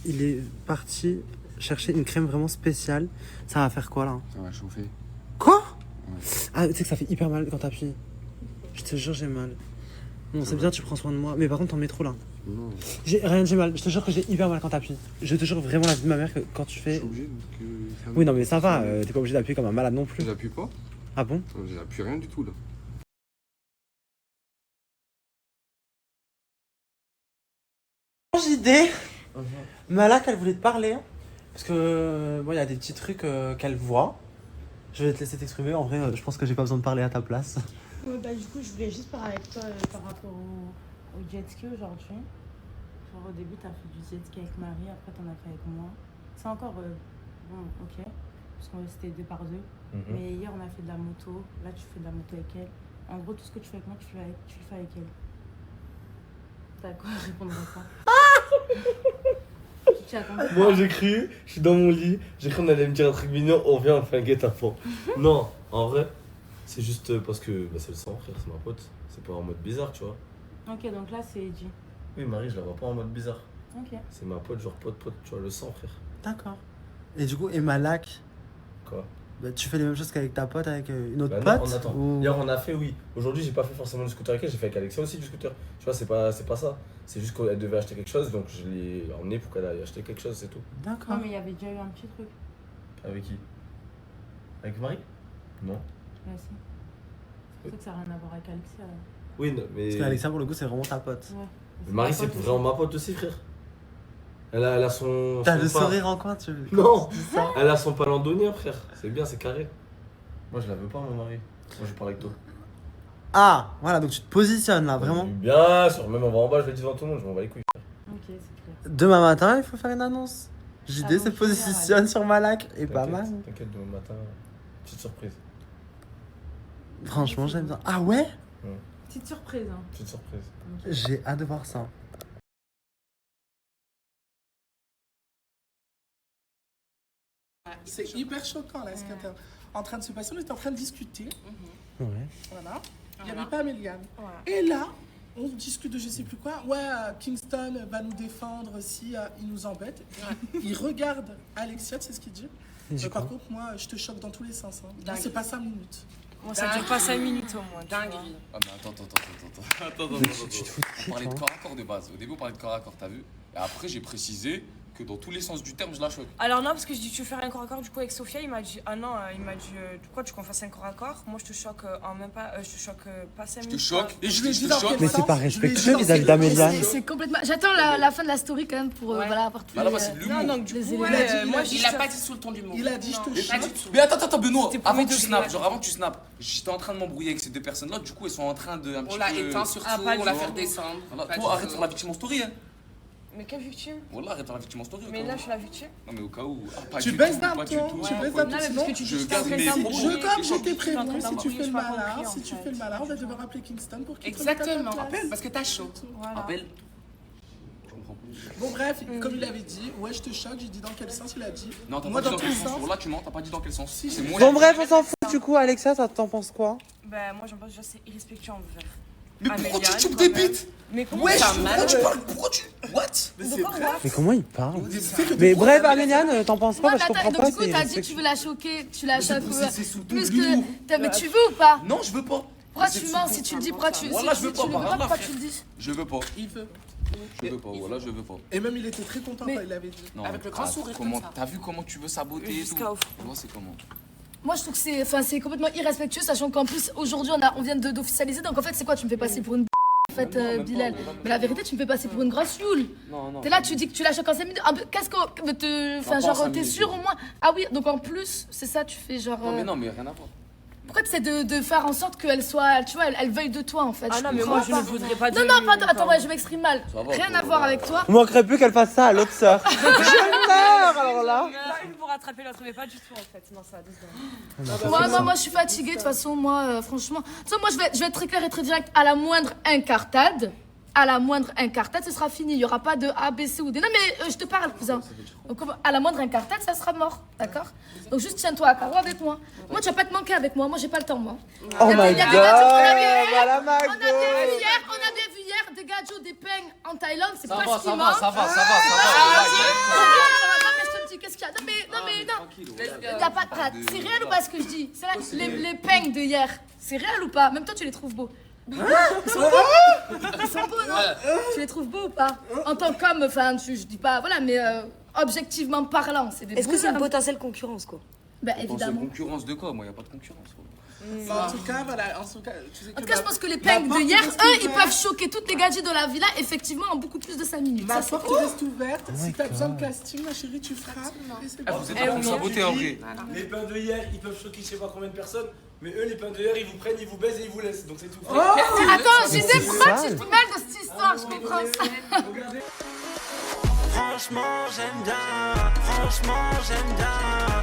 il est parti chercher une crème vraiment spéciale. Ça va faire quoi là? Ça va chauffer. Quoi? Ah, tu sais que ça fait hyper mal quand t'appuies. Je te jure, j'ai mal. Bon, c'est bien, tu prends soin de moi. Mais par contre, t'en mets trop là. Non. Rien, j'ai mal. Je te jure que j'ai hyper mal quand t'appuies. Je te jure vraiment la vie de ma mère que quand tu fais. Je suis obligé donc, Oui, non, mais ça va. T'es pas obligé d'appuyer comme un malade non plus. J'appuie pas. Ah bon? J'appuie rien du tout là. J'ai idée. Malak, elle voulait te parler. Parce que bon, il y a des petits trucs qu'elle voit. Je vais te laisser t'exprimer. En vrai, je pense que j'ai pas besoin de parler à ta place. Bah, du coup, je voulais juste parler avec toi par rapport au jet ski aujourd'hui. Genre, au début, t'as fait du jet ski avec Marie, après, t'en as fait avec moi. C'est encore bon, ok, parce que c'était 2 par 2. Mais hier, on a fait de la moto. Là, tu fais de la moto avec elle. En gros, tout ce que tu fais avec moi, tu le fais avec elle. T'as quoi à répondre à ça? Tu attendais pas? Moi j'ai cru, je suis dans mon lit, j'ai cru qu'on allait me dire un truc mignon, on vient, on fait un guet-apens. Non, en vrai, c'est juste parce que c'est le sang, frère, c'est ma pote. C'est pas en mode bizarre, tu vois. Ok, donc là, c'est Eddie. Oui, Marie, je la vois pas en mode bizarre. Ok. C'est ma pote, genre pote, tu vois, le sang, frère. D'accord. Et du coup, et Malak, Quoi? bah, tu fais les mêmes choses qu'avec ta pote, avec une autre Bah non, pote on attend. ou... Hier, on a fait, oui. Aujourd'hui, j'ai pas fait forcément du scooter avec elle, j'ai fait avec Alexia aussi du scooter. Tu vois, c'est pas ça. C'est juste qu'elle devait acheter quelque chose, donc je l'ai emmenée pour qu'elle aille acheter quelque chose, c'est tout. D'accord. Non, mais il y avait déjà eu un petit truc. Avec qui? Avec Marie? Non. Là, si. C'est pour ça que ça n'a rien à voir avec Alexia. Là. Oui, non, mais. Parce qu'Alexia, pour le coup, c'est vraiment ta pote. Ouais. Mais Marie, c'est vraiment ma pote aussi, frère. Elle a son. T'as son le pas- sourire en coin, tu veux. Non, Tu dis ça. elle a son pas londonien, frère. C'est bien, c'est carré. Moi, je la veux pas, mon mari. Moi, je parle avec toi. Ah, voilà, donc tu te positionnes là, vraiment. Bien sûr, même on va en bas, je le dis devant tout le monde, je m'en bats les couilles. Ok, c'est clair. Demain matin, il faut faire une annonce. JD Ah, se bon, positionne sur Malak et pas mal. T'inquiète, demain matin, petite surprise. Franchement, j'aime bien. Ah ouais? Petite surprise. Hein. Petite surprise. J'ai hâte de voir ça. C'est hyper choquant là, ce qui est en train de se passer. On était en train de discuter. Ouais. Voilà. Il n'y avait pas Améliane. Et là, on discute de je sais plus quoi. Ouais, Kingston va nous défendre si il nous embête. Il regarde Alexia, c'est ce qu'il dit. Par contre, moi, je te choque dans tous les sens. Hein. Là, c'est pas 5 minutes. Moi, ça dure pas 5 minutes au moins. Dinguerie. Ah mais attends. On parlait de corps à corps de base. Au début on parlait de corps à corps, t'as vu? Et après j'ai précisé que dans tous les sens du terme je la choque. Alors non, parce que je dis tu veux faire un corps à corps du coup avec Sophia, il m'a dit ah non, il m'a dit pourquoi tu qu'on fasse un corps à corps? Moi je te choque en même pas, je te choque pas 5 minutes. Je te choque et je dis te choque. Mais c'est pas respectueux vis-à-vis d'Améliane. C'est complètement. J'attends la fin de la story quand même pour voilà avoir tous Bah là bah c'est de l'humour. Non, donc du les coup, éléments. moi Il a pas dit sous le ton du mot. Il a dit je te choque. Mais attends Benoît, C'était avant premier que tu degré, snaps, là. genre avant que tu snaps, j'étais en train de m'embrouiller avec ces deux personnes là, du coup elles sont en train de un petit On l'a peu... éteint surtout, Ah, pas on l'a du fait tout. redescendre. Voilà, Pas toi du arrête tout. de faire la victime en story hein. Mais quelle victime? Voilà, arrête de faire la victime en story. au Mais cas là où. je suis la victime. Non mais au cas où. Ah, pas Tu du baisses tout, d'un pas du ton, tout. tu baisses Pourquoi d'un ton. Non, mais parce que tu Je dis garde que mes t'as propos. compris. Comme je t'ai Je suis en prévenu, train si tu d'embrouiller, fais je le pas malin, compris, en si tu fait. fais le malin, on va devoir appeler Kingston pour qu'il Exactement, te mette à ta place. parce que t'as chaud. Voilà. Appelle. Je comprends plus. Bon bref, comme il avait dit, ouais je te choque, j'ai dit dans quel sens il a dit. Non, t'as Moi pas dit dans dans tous quel les sens. sens. Voilà, tu mens, t'as pas dit dans quel sens. Si, C'est si. moi. Bon bref, on s'en fout du coup. Alexia, t'en penses quoi? Bah moi j'en pense déjà c'est irrespectueux envers. Mais pourquoi tu Améliane, chopes quand des même. bites? Mais comment Wesh, ça pourquoi tu parles? Pourquoi tu. What? Mais c'est vrai. Mais comment il parle? Mais bref, Améliane, t'en penses quoi? Ouais, Parce que mais je attends, comprends pas. donc du coup, t'as dit que tu veux la choquer, tu la choques c'est sous plus ton humour. que. Mais tu veux ou pas? Non, je veux pas. Pourquoi tu mens? Si tu le dis, pourquoi tu. Voilà, Si je veux tu pas, le par veux pas, Allah, pourquoi frère. tu le dis? Je veux pas. Il veut. Je veux pas, voilà, je veux pas. Et même il était très content quand il l'avait dit. Non, Avec le grand sourire comme comment, ça. t'as vu comment tu veux saboter et tout? Jusqu'à au fond. Tu vois, c'est comment? Moi, je trouve que c'est complètement irrespectueux, sachant qu'en plus, aujourd'hui, on vient d'officialiser. Donc, en fait, c'est quoi? Tu me fais passer pour une en fait, Bilal. Mais la vérité, tu me fais passer pour une grosse youle. Non. T'es là, tu dis que tu lâches en 5 minutes. Qu'est-ce que. Enfin, genre, t'es sûr au moins. Ah oui, donc en plus, c'est ça, tu fais genre. Non, mais rien à voir. Pourquoi tu essaies de faire en sorte qu'elle soit. Tu vois, elle veuille de toi, en fait. Ah non, mais moi, je ne voudrais pas de. Non, attends, ouais, je m'exprime mal. Rien à voir avec toi. Il manquerait plus qu'elle fasse ça à l'autre sœur. Je meurs alors là. Une pour rattraper l'autre, mais pas du tout en fait. Non, ça va 2 Moi, je suis fatiguée. De toute façon, moi, franchement. De toute façon, moi, je vais être très claire et très direct. À la moindre incartade, ce sera fini. Il n'y aura pas de A, B, C ou D. Non, mais je te parle, cousin. Donc, à la moindre incartade, ça sera mort. D'accord? Donc, juste tiens-toi à carreau avec moi. Moi, tu vas pas te manquer avec moi. Moi, j'ai pas le temps, moi. Oh my god, voilà ma On a bien vu hier des gadgets, des peignes en Thaïlande. C'est pas ce qui manque. Ça va. Non, mais je te dis, qu'est-ce qu'il y a? Non. Il y a pas de. C'est réel ou pas ce que je dis? C'est là, les peignes de hier. C'est réel ou pas? Même toi, tu les trouves beaux. Ils sont beaux, non? Tu les trouves beaux ou pas? En tant qu'homme, enfin, je dis pas, voilà, mais objectivement parlant, c'est des. Est-ce que c'est une potentielle concurrence, quoi? Bah, évidemment. Concurrence de quoi? Moi, y a pas de concurrence. En tout cas, voilà. Tu sais En tout cas, je pense que les peignes de hier, eux, ils peuvent choquer toutes les gadgets de la villa, effectivement, en beaucoup plus de 5 minutes. Ma porte reste ouverte. Si t'as besoin de casting, ma chérie, tu frappes. Vous êtes là pour saboter en vrai. Les pains de hier, ils peuvent choquer je sais pas combien de personnes, mais eux, les pains de hier, ils vous prennent, ils vous baisent et ils vous laissent. Donc c'est tout. Attends, j'ai des pourquoi tu te mêles de cette histoire, je comprends ça. Franchement, j'aime bien.